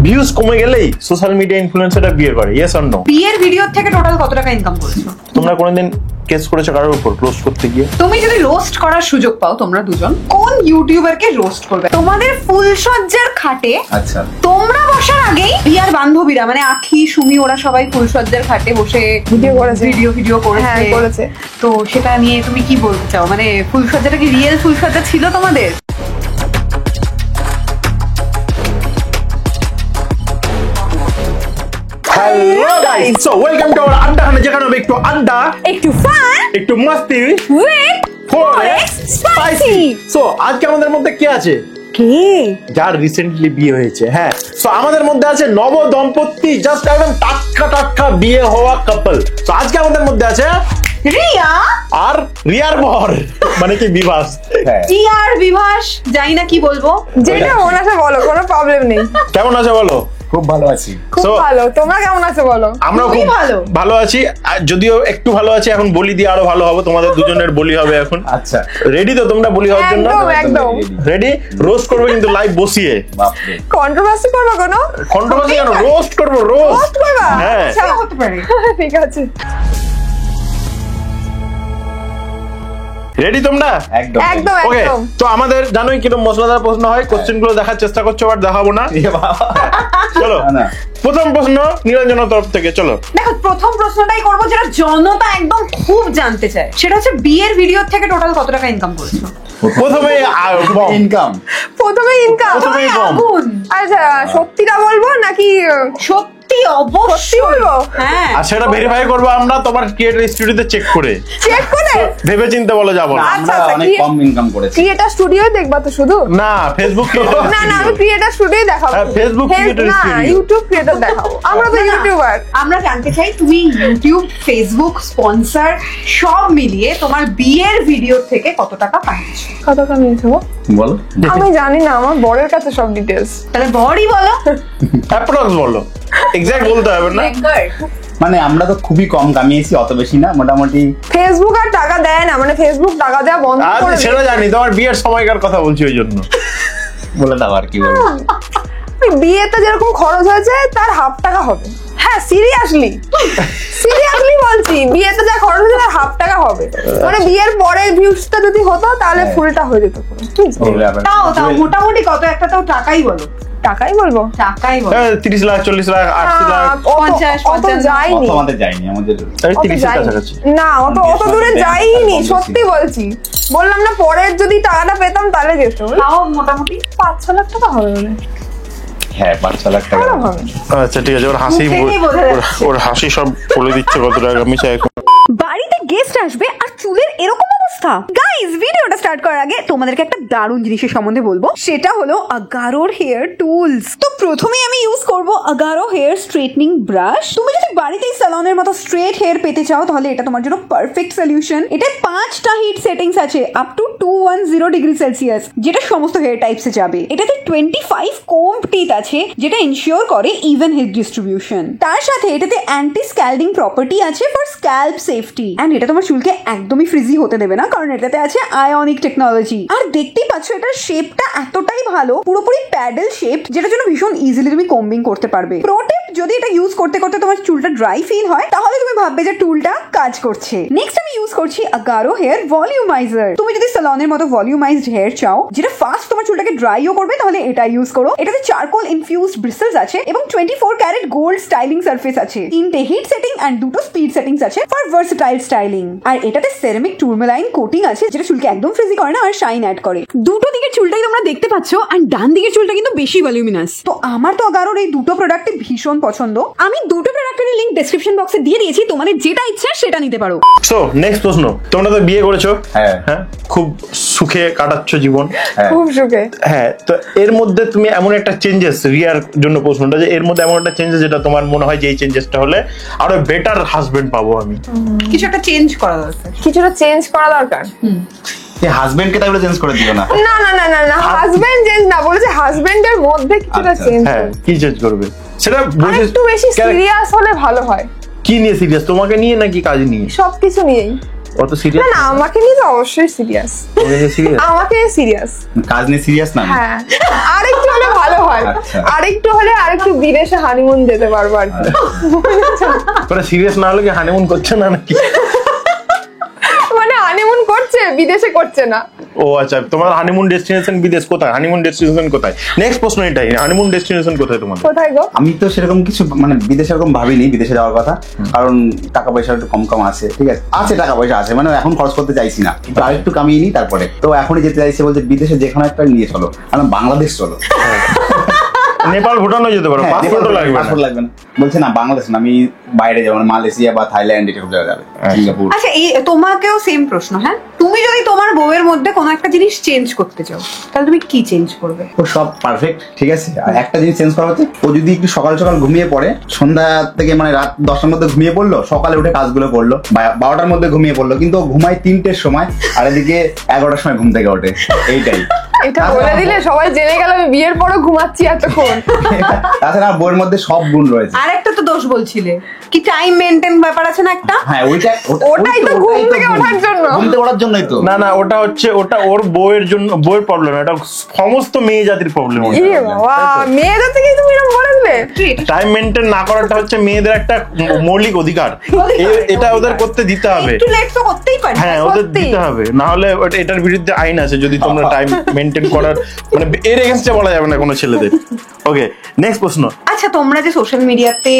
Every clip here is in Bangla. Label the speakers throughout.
Speaker 1: ভিউজ কমে গেলেই সোশ্যাল মিডিয়া ইনফ্লুয়েন্সাররা বিয়ে করে, ইয়েস অর নো?
Speaker 2: বিয়ের ভিডিও থেকে টোটাল কত টাকা ইনকাম করেছো
Speaker 1: তোমরা কোনোদিন কেস করেছো কারোর উপর রোস্ট করতে গিয়ে?
Speaker 2: তুমি যদি রোস্ট করার সুযোগ পাও তোমরা দুজন, কোন ইউটিউবারকে রোস্ট করবে? তোমাদের ফুলসজ্জার খাটে
Speaker 3: আচ্ছা
Speaker 2: তোমরা বসার আগেই রিয়ার বান্ধবীরা মানে আখি সুমি ওরা সবাই ফুলসজ্জার খাটে বসে
Speaker 4: ভিডিও করেছে।
Speaker 2: ভিডিও
Speaker 4: হ্যাঁ, করেছে।
Speaker 2: তো সেটা নিয়ে তুমি কি বলতে চাও? মানে ফুলসজ্জাটা কি রিয়েল ফুলসজ্জা ছিল তোমাদের?
Speaker 1: Hello guys, so welcome to our আড্ডা, যেখানে হবে একটু আড্ডা,
Speaker 4: একটু ফান
Speaker 1: একটু মস্তি
Speaker 4: উইথ
Speaker 1: ফরেক্স স্পাইসি। সো আজকে আমাদের মধ্যে কে আছে?
Speaker 4: কে?
Speaker 1: যার রিসেন্টলি বিয়ে হয়েছে। হ্যাঁ, সো আমাদের মধ্যে আছে নব দম্পতি, জাস্ট একদম টাটকা বিয়ে হওয়া কাপল। সো আজকে আমাদের মধ্যে আছে
Speaker 2: রিয়া
Speaker 1: আর রিয়ার বর মানে কি বিভাস।
Speaker 3: হ্যাঁ
Speaker 2: টিআর বিভাস, জানি না কি বলবো।
Speaker 4: যেটা মনে আছে বলো, কোনো প্রবলেম নেই।
Speaker 1: কেমন আছে বলো?
Speaker 3: খুব ভালো আছি।
Speaker 4: খুব
Speaker 1: So,
Speaker 4: ভালো। তোমরা কেমন আছো বলো?
Speaker 1: আমরা
Speaker 2: খুবই
Speaker 1: খুব
Speaker 2: ভালো।
Speaker 1: ভালো আছি, আর যদিও একটু ভালো আছি। এখন বলি দিয়ে আরো ভালো হবে, তোমাদের দুজনের বলি হবে এখন।
Speaker 3: আচ্ছা
Speaker 1: রেডি তো তোমরা বলি হওয়ার জন্য?
Speaker 4: একদম একদম।
Speaker 1: রেডি? রোস্ট করবে কিন্তু লাইভ বসিয়ে।
Speaker 3: বাপরে
Speaker 4: কন্ট্রোভার্সি করবো কোনো?
Speaker 1: কন্ট্রোভার্সি কেন? রোস্ট করবো, রোস্ট।
Speaker 4: পোস্ট করবা?
Speaker 1: হ্যাঁ।
Speaker 4: আচ্ছা,
Speaker 2: হতে পারে।
Speaker 4: ঠিক আছে।
Speaker 1: রেডি তোমরা?
Speaker 3: একদম
Speaker 4: একদম
Speaker 1: ওকে,
Speaker 4: একদম।
Speaker 1: তো আমাদের জানোই কিরকম মশলাদার প্রশ্ন হয়, কোশ্চেন গুলো দেখার চেষ্টা করছো বাট দেখাবো না।
Speaker 3: এ বাবা।
Speaker 1: চলো
Speaker 3: না।
Speaker 1: প্রথম প্রশ্ন নিরঞ্জনের তরফ থেকে, চলো।
Speaker 2: দেখো প্রথম প্রশ্নটাই করবো যেটা জনতা একদম খুব জানতে চায়, সেটা হচ্ছে বিয়ের ভিডিও থেকে টোটাল কত টাকা ইনকাম করেছো?
Speaker 1: প্রথমে
Speaker 3: ইনকাম
Speaker 4: প্রথমে ইনকাম।
Speaker 1: প্রথমেই কম।
Speaker 2: আগুন।
Speaker 4: আচ্ছা, সত্যিটা বলবো নাকি?
Speaker 2: সত্যি
Speaker 4: সত্যি
Speaker 2: অবশ্যই
Speaker 4: বলবো?
Speaker 2: হ্যাঁ।
Speaker 1: আর সেটা ভেরিফাই করবো আমরা তোমার ক্রিয়েটর স্টুডিওতে চেক করে,
Speaker 4: চেক করে?
Speaker 1: ভেবে চিন্তে বলো যাবো না।
Speaker 4: আচ্ছা,
Speaker 3: আমরা অনেক কম ইনকাম করেছি।
Speaker 4: ক্রিয়েটার স্টুডিও দেখবা তো শুধু?
Speaker 1: না ফেসবুক
Speaker 4: না না, আমি ক্রিয়েটার স্টুডিও দেখাবো।
Speaker 1: হ্যাঁ, Facebook creator
Speaker 4: না,
Speaker 1: studio।
Speaker 4: ইউটিউব ক্রিয়েটর দেখাবো। আমরা তো ইউটিউবার।
Speaker 2: আমরা জানতে চাই তুমি ইউটিউব, ফেসবুক, স্পন্সর সব মিলিয়ে তোমার বিয়ের ভিডিও থেকে কত টাকা পাইছো?
Speaker 4: কত টাকা নিয়েছো?
Speaker 3: বলো
Speaker 4: আমি জানি না, আমার বরের কাছে সব ডিটেলস।
Speaker 2: তাহলে বড়ই বলো।
Speaker 1: অ্যাপ্রক্স বলো, এক্সাক্ট বলতে হবে না।
Speaker 3: মানে আমরা তো খুবই কম কামিয়েছি, অত বেশি না, মোটামুটি।
Speaker 4: ফেসবুক আর টাকা দেয় না, মানে ফেসবুক টাকা দেওয়া বন্ধ
Speaker 1: আজ
Speaker 4: করে
Speaker 1: সেটা জানি, তোমার বিয়ের সময়কার কথা বলছি ওই জন্য।
Speaker 3: বলে দাও আর কি বলবো।
Speaker 4: ওই বিয়েতে যেরকম খরচ হয়েছে তার হাফ টাকা হবে। হ্যাঁ, সিরিয়াসলি বলছি, বিয়েতে যা খরচ হয়েছে তার হাফ টাকা হবে। মানে বিয়ের পরে ভিউজটা যদি হতো তাহলে ফুলটা হয়ে যেত পুরো।
Speaker 2: তাও মোটামুটি কত একটা তাও টাকাই বলো।
Speaker 4: টাকাই বলবো?
Speaker 2: টাকাই বলো।
Speaker 1: 30 লাখ 40 লাখ 80 লাখ।
Speaker 4: অত যায়নি।
Speaker 3: অত আমাদের যায়নি, আমাদের
Speaker 1: 30 এর কাছাকাছি।
Speaker 4: না, অত দূরে যাইনি, সত্যি বলছি। বললাম না, পরের যদি টাকাটা পেতাম তাহলে যেত।
Speaker 2: তাও মোটামুটি
Speaker 4: 5-6 লাখ টাকা হবে মানে।
Speaker 3: হ্যাঁ 5-6 লাখ টাকা
Speaker 4: হবে।
Speaker 1: আচ্ছা ঠিক আছে, ওর হাসি
Speaker 2: মুখ থেকেই বোঝা যাচ্ছে।
Speaker 1: ওর হাসি সব বলে দিচ্ছে কত টাকা আমি চাই।
Speaker 5: বাড়িতে গেস্ট আসবে আর চুলের এরকম অবস্থা। গাইস, ভিডিওটা স্টার্ট করার আগে তোমাদেরকে একটা দারুণ জিনিসের সম্বন্ধে বলবো, সেটা হলো আগারোর হেয়ার টুলস। তো প্রথমেই আমি ইউজ করব আগারো হেয়ার স্ট্রেটনিং ব্রাশ। তুমি যদি বাড়িতেই সালনের মতো স্ট্রেট হেয়ার পেতে চাও তাহলে এটা তোমার জন্য পারফেক্ট সলিউশন। এটা 5টা হিট সেটিংস আছে আপ টু 210 ডিগ্রি সেলসিয়াস, যেটা সমস্ত হেয়ার টাইপসে যাবে। এটাতে 25 কোম্ব টিথ আছে, যেটা এনশিওর করে ইভেন হিট ডিস্ট্রিবিউশন। তার সাথে এটাতে অ্যান্টি স্ক্যাল্ডিং প্রপার্টি আছে ফর স্ক্যাল্প সেফটি। এন্ড এটা তোমার চুলকে একদমই ফ্রিজি হতে দেবে না, কারণ এটাতে আছে আয়োনিক টেকনোলজি। আর দেখতেই পাচ্ছ এটার শেপটা এতটাই ভালো, পুরোপুরি প্যাডেল শেপ, যেটার জন্য ভীষণ ইজিলি তুমি কম্বিং করতে পারবে। প্রো টিপ, যদি এটা ইউজ করতে করতে তোমার চুলটা ড্রাই ফিল হয় তাহলে তুমি ভাববে যে টুলটা কাজ করছে। নেক্সট আমি ইউজ করছি আগারো হেয়ার ভলিউমাইজার। তুমি যদি সালনের মতো ভলিউমাইজড হেয়ার চাও যেটা ফাস্ট তোমার চুলটাকে ড্রাইও করবে তাহলে এটা ইউজ করো। এটাতে চারকোল ইনফিউজড ব্রিসেলস আছে এবং 24 ক্যারেট গোল্ড স্টাইলিং সারফেস আছে। 3টে হিট সেটিং এন্ড 2টো স্পিড সেটিংস আছে ফর ভার্সেটাইল স্টাইলিং। আর এটাতে সেরামিক টুরমালাইন কোটিং আছে, যেটা চুলকে একদম ফ্রিজি করে না আর শাইন অ্যাড করে। দুটো দিকের চুলটাই তোমরা দেখতে পাচ্ছ, আর ডান দিকের চুলটা কিন্তু বেশি ভলিউমিনাস। তো আমার তো আগারোর এই দুটো প্রোডাক্টই ভীষণ পছন্দ। আমি দুটো প্রোডাক্টের লিংক ডেসক্রিপশন বক্সে দিয়ে দিয়েছি, তোমাদের যেটা ইচ্ছা সেটা নিতে পারো।
Speaker 1: সো নেক্সট প্রশ্ন, তোমরা তো বিয়ে করেছো,
Speaker 3: হ্যাঁ
Speaker 1: হ্যাঁ, খুব সুখে কাটাচ্ছ জীবন।
Speaker 4: খুব সুখে।
Speaker 1: হ্যাঁ, তো এর মধ্যে তুমি এমন একটা চেঞ্জেস, রিয়ার জন্য প্রশ্নটা, যে এর মধ্যে এমন একটা চেঞ্জেস যেটা তোমার মনে হয় যে এই চেঞ্জেসটা হলে আরো বেটার হাজবেন্ড পাবো আমি,
Speaker 2: কিছু একটা চেঞ্জ করা দরকার।
Speaker 4: কিছুটা চেঞ্জ করা দরকার।
Speaker 3: হাজবেন্ডকে তাহলে চেঞ্জ করে দিও না।
Speaker 4: না না না না না, হাজবেন্ড চেঞ্জ না, বলেছে হাজবেন্ডের মধ্যে কিছুটা
Speaker 3: আচ্ছা,
Speaker 4: চেঞ্জ।
Speaker 1: হ্যাঁ কি চেঞ্জ করবে সেটা বুঝে।
Speaker 4: একটু বেশি সিরিয়াস হলে ভালো হয়।
Speaker 1: কি নিয়ে সিরিয়াস, তোমাকে নিয়ে নাকি কাজ নিয়ে?
Speaker 4: সবকিছু নিয়েই।
Speaker 1: অত সিরিয়াস
Speaker 4: না না, আমাকে নিয়ে তো অবশ্যই সিরিয়াস। আমাকে সিরিয়াস।
Speaker 3: কাজ নিয়ে সিরিয়াস না।
Speaker 4: হ্যাঁ, আরেকটু হলে ভালো হয়।
Speaker 3: আচ্ছা।
Speaker 4: আরেকটু হলে আরেকটু বিদেশে হানিমুন যেতে পারবো আর কি।
Speaker 1: তোরা সিরিয়াস না হলে কি হানিমুন করছে না নাকি?
Speaker 4: মানে হানিমুন করছে, বিদেশে করছে না।
Speaker 1: ও আচ্ছা, তোমার হানিমুন ডেস্টিনেশন বিদেশ কোথায়? হানিমুন ডেস্টিনেশন কোথায়? নেক্সট প্রশ্ন এটাই, হানিমুন ডেস্টিনেশন কোথায় তোমাদের?
Speaker 4: কোথায় গো?
Speaker 3: আমি তো সেরকম কিছু মানে বিদেশে এরকম ভাবিনি বিদেশে যাওয়ার কথা, কারণ টাকা পয়সা একটু কম কম আছে, ঠিক আছে, আছে টাকা পয়সা আছে, মানে এখন খরচ করতে চাইছি না, কিন্তু আরেকটু কামিয়ে নিই তারপরে। তো এখনই যেতে চাইছে, বলছে বিদেশে যেখানে একটা নিয়ে চলো, আর বাংলাদেশ চলো।
Speaker 1: নেপাল ভুটানও যেতে পারো,
Speaker 3: হ্যাঁ,
Speaker 1: পাসপোর্টও লাগবে না।
Speaker 3: পাসপোর্ট লাগবে না, বলছে না বাংলাদেশ না, আমি বাইরে যাবো, মালয়েশিয়া বা থাইল্যান্ড এরকম জায়গায় যাবে, সিঙ্গাপুর।
Speaker 2: আচ্ছা, এই তোমাকেও সেম প্রশ্ন। হ্যাঁ, তুমি যদি তোমার বউয়ের মধ্যে কোনো একটা জিনিস চেঞ্জ করতে চাও, তাহলে তুমি কি চেঞ্জ করবে?
Speaker 3: ও সব পারফেক্ট, ঠিক আছে, আর একটা জিনিস চেঞ্জ করা হচ্ছে, ও যদি একটু সকাল সকাল ঘুমিয়ে পড়ে, সন্ধ্যা থেকে মানে রাত 10টার মধ্যে ঘুমিয়ে পড়লো, সকালে উঠে কাজগুলো করলো, 12টার মধ্যে ঘুমিয়ে পড়লো, কিন্তু ও ঘুমায় 3টের সময়, আর এদিকে 11টার সময় ঘুম থেকে ওঠে, এইটাই।
Speaker 4: এটা বলে দিলে সবাই জেনে গেল আমি বিয়ের পরও ঘুমাচ্ছি এতক্ষণ।
Speaker 3: তাছাড়া বইয়ের মধ্যে সব গুণ রয়েছে।
Speaker 2: আর একটা তো দোষ বলছিলে, কি টাইম মেনটেন ব্যাপার আছে না একটা?
Speaker 3: হ্যাঁ,
Speaker 4: ওটাই তো ঘুম থেকে ওঠার জন্য।
Speaker 3: ঘুম থেকে ওঠার জন্যই তো।
Speaker 1: না না, ওটা হচ্ছে ওটা ওর বউয়ের জন্য, বউয়ের প্রবলেম, এটা সমস্ত মেয়ে জাতির প্রবলেম।
Speaker 4: ইয়ে বাবা, মেয়েদের থেকেই তুমি এরকম বলে দিলে।
Speaker 1: টাইম মেনটেন না করাটা হচ্ছে মেয়েদের একটা মৌলিক অধিকার, এটা ওদের করতে দিতে হবে।
Speaker 2: একটু লেট তো করতেই পারি।
Speaker 1: হ্যাঁ, ওদের
Speaker 4: সত্যি।
Speaker 1: দিতে হবে, না হলে এটার বিরুদ্ধে আইন আছে, যদি তোমরা টাইম মেনটেন করার মানে এর এগেইনস্টে বলা যাবে না কোনো ছেলেদের। ওকে, নেক্সট প্রশ্ন।
Speaker 2: আচ্ছা, তোমরা যে সোশ্যাল মিডিয়াতে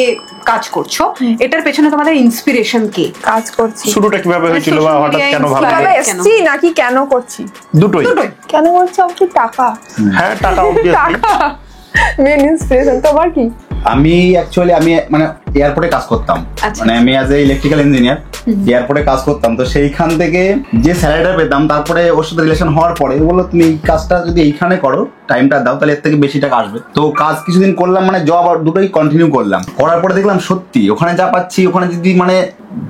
Speaker 2: কাজ করছো, এটার পেছনে তোমাদের ইন্সপিরেশন কে?
Speaker 4: কাজ করছি
Speaker 1: শুরুটা কিভাবে হয়েছিল বা
Speaker 2: social
Speaker 1: হঠাৎ
Speaker 2: media
Speaker 1: কেন ভালো
Speaker 4: কিভাবে
Speaker 1: লাগে?
Speaker 4: এসছি নাকি কেন করছি?
Speaker 1: দুটোই।
Speaker 2: দুটোই।
Speaker 4: কেন করছি? অবশ্যই টাকা।
Speaker 1: হ্যাঁ, টাকা obviously।
Speaker 4: টাকা মেন ইন্সপিরেশন। তোমার কি?
Speaker 3: আমি অ্যাকচুয়ালি আমি মানে এয়ারপোর্টে কাজ করতাম,
Speaker 2: আচ্ছা।
Speaker 3: মানে আমি অ্যাজ এ ইলেকট্রিক্যাল ইঞ্জিনিয়ার এয়ারপোর্টে কাজ করতাম। তো সেইখান থেকে যে স্যালারিটা পেতাম, তারপরে ওর সাথে রিলেশন হওয়ার পরে বললো তুমি এই কাজটা যদি এইখানে করো, টাইমটা দাও, তাহলে এর থেকে বেশি টাকা আসবে। তো কাজ কিছুদিন করলাম, মানে জব আর দুটোই কন্টিনিউ করলাম। করার পরে দেখলাম সত্যি ওখানে যা পাচ্ছি, ওখানে যদি মানে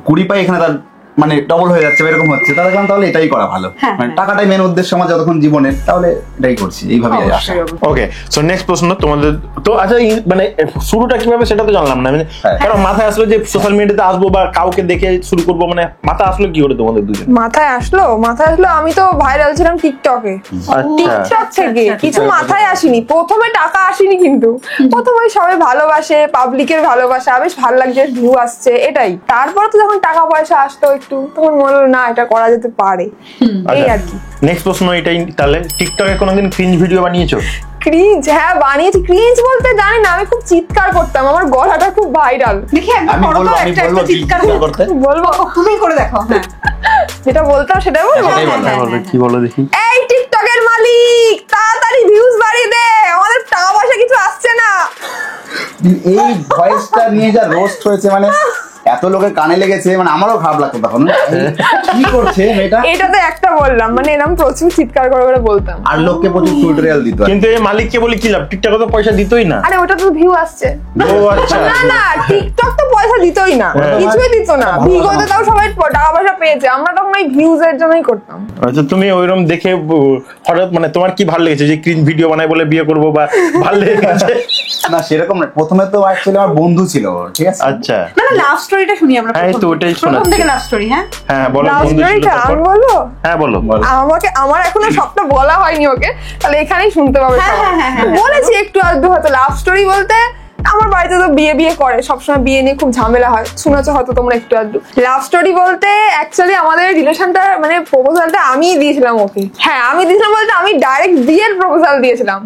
Speaker 3: 20 পাই, এখানে তার মানে ডবল হয়ে যাচ্ছে, এরকম হচ্ছে। তাহলে দেখলাম তাহলে এটাই করা ভালো,
Speaker 2: হ্যাঁ,
Speaker 3: মানে
Speaker 2: হ্যাঁ।
Speaker 3: টাকাটাই মেন উদ্দেশ্য আমার যতক্ষণ জীবনের, তাহলে এটাই করছি, এইভাবে আসা।
Speaker 2: অবশ্যই, অবশ্যই।
Speaker 1: ওকে, সো নেক্সট প্রশ্ন তোমাদের। তো আচ্ছা, মানে শুরুটা কিভাবে সেটা তো জানলাম না, মানে
Speaker 3: হ্যাঁ।
Speaker 1: কেন মাথায় আসলো যে সোশ্যাল মিডিয়াতে আসবো বা কাউকে দেখে শুরু করবো, মানে মাথা আসলো কি করে তোমাদের দুজন?
Speaker 4: মাথায় আসলো আমি তো ভাইরাল ছিলাম টিকটকে। টিকটক থেকে কিছু মাথায় আসেনি, প্রথমে টাকা আসেনি, কিন্তু প্রথমে সবাই ভালোবাসে, পাবলিকের ভালোবাসা, বেশ ভালো লাগছে, ভিউ আসছে, এটাই। তারপর তো যখন টাকা পয়সা আসতো একটু, তখন মনে হলো না এটা করা যেতে পারে, এই আর কি।
Speaker 1: নেক্সট প্রশ্ন এটাই তাহলে, টিকটকে কোনোদিন ক্রিঞ্জ ভিডিও বানিয়েছো?
Speaker 4: ক্রিঞ্জ? হ্যাঁ বানিয়েছি। ক্রিঞ্জ বলতে জানি না, আমি খুব চিৎকার করতাম, আমার গলাটা খুব ভাইরাল।
Speaker 2: দেখি একবার
Speaker 3: আমি
Speaker 2: করো তো,
Speaker 3: বলবো
Speaker 2: একটা একটা
Speaker 3: কি
Speaker 2: চিৎকার
Speaker 3: করতে।
Speaker 4: বলবো?
Speaker 2: তুমি করে দেখো। হ্যাঁ,
Speaker 4: যেটা বলতাম সেটা বলবো।
Speaker 3: সেটাই বলো।
Speaker 2: হ্যাঁ,
Speaker 1: বলো, কি বলো দেখি।
Speaker 4: এই টিকটকের মালিক, তাড়াতাড়ি ভিউজ বাড়িয়ে দে, আমাদের টাকা পয়সা কিছু আসছে না।
Speaker 3: এই ভয়েসটা নিয়ে যা রোস্ট হয়েছে, মানে এত লোকের কানে লেগেছে, মানে আমারও খারাপ লাগতো তখন, কি করছে মেয়েটা।
Speaker 4: এটা তো একটা বললাম, মানে এরকম প্রচুর চিৎকার করে করে বলতাম।
Speaker 3: আর লোককে প্রচুর টিউটোরিয়াল দিত।
Speaker 1: কিন্তু এই মালিককে বলি কি লাভ, টিকটকে তো পয়সা দিতই না।
Speaker 4: আরে ওটা তো ভিউ আসছে।
Speaker 1: ও আচ্ছা,
Speaker 4: না না, টিকটক তো পয়সা দিতই না,
Speaker 1: হ্যাঁ।
Speaker 4: কিছুই দিত না। ভিগোতে তাও সবাই টাকা পয়সা পেয়েছে, আমরা তখন ওই ভিউজ এর জন্যই করতাম।
Speaker 1: আচ্ছা, তুমি ওইরকম দেখে হঠাৎ মানে তোমার কি ভালো লেগেছে যে ক্রিঞ্জ ভিডিও বানাই বলে বিয়ে করবো, বা ভালো লেগেছে?
Speaker 3: না সেরকম না, প্রথমে তো অ্যাকচুয়ালি আমার বন্ধু ছিল, ঠিক আছে।
Speaker 1: আচ্ছা,
Speaker 2: না না, লাভ স্টোরিটা শুনি আমরা।
Speaker 1: হ্যাঁ, তো ওটাই
Speaker 2: প্রথম
Speaker 1: শোনাচ্ছি।
Speaker 2: থেকে লাভ স্টোরি। হ্যাঁ,
Speaker 1: হ্যাঁ বলো,
Speaker 4: লাভ
Speaker 1: বন্ধু ছিল
Speaker 4: স্টোরিটা
Speaker 1: তারপর?
Speaker 4: আমি বলবো?
Speaker 1: হ্যাঁ বলো।
Speaker 4: আমার এখনো সবটা বলা হয়নি ওকে, তাহলে এখানেই শুনতে পাবে
Speaker 2: হ্যাঁ,
Speaker 4: সবাই।
Speaker 2: হ্যাঁ, হ্যাঁ, হ্যাঁ।
Speaker 4: বলেছি একটু আধটু হয়তো। লাভ স্টোরি বলতে আমার বাড়িতে তো বিয়ে করে, সবসময় বিয়ে নিয়ে খুব ঝামেলা হয়, শুনেছো হয়তো তোমরা একটু আধটু। লাভ স্টোরি বলতে অ্যাকচুয়ালি আমাদের রিলেশনটা মানে প্রপোজালটা আমিই দিয়েছিলাম ওকে। হ্যাঁ আমি দিয়েছিলাম বলতে আমি ডাইরেক্ট বিয়ের প্রপোজাল দিয়েছিলাম।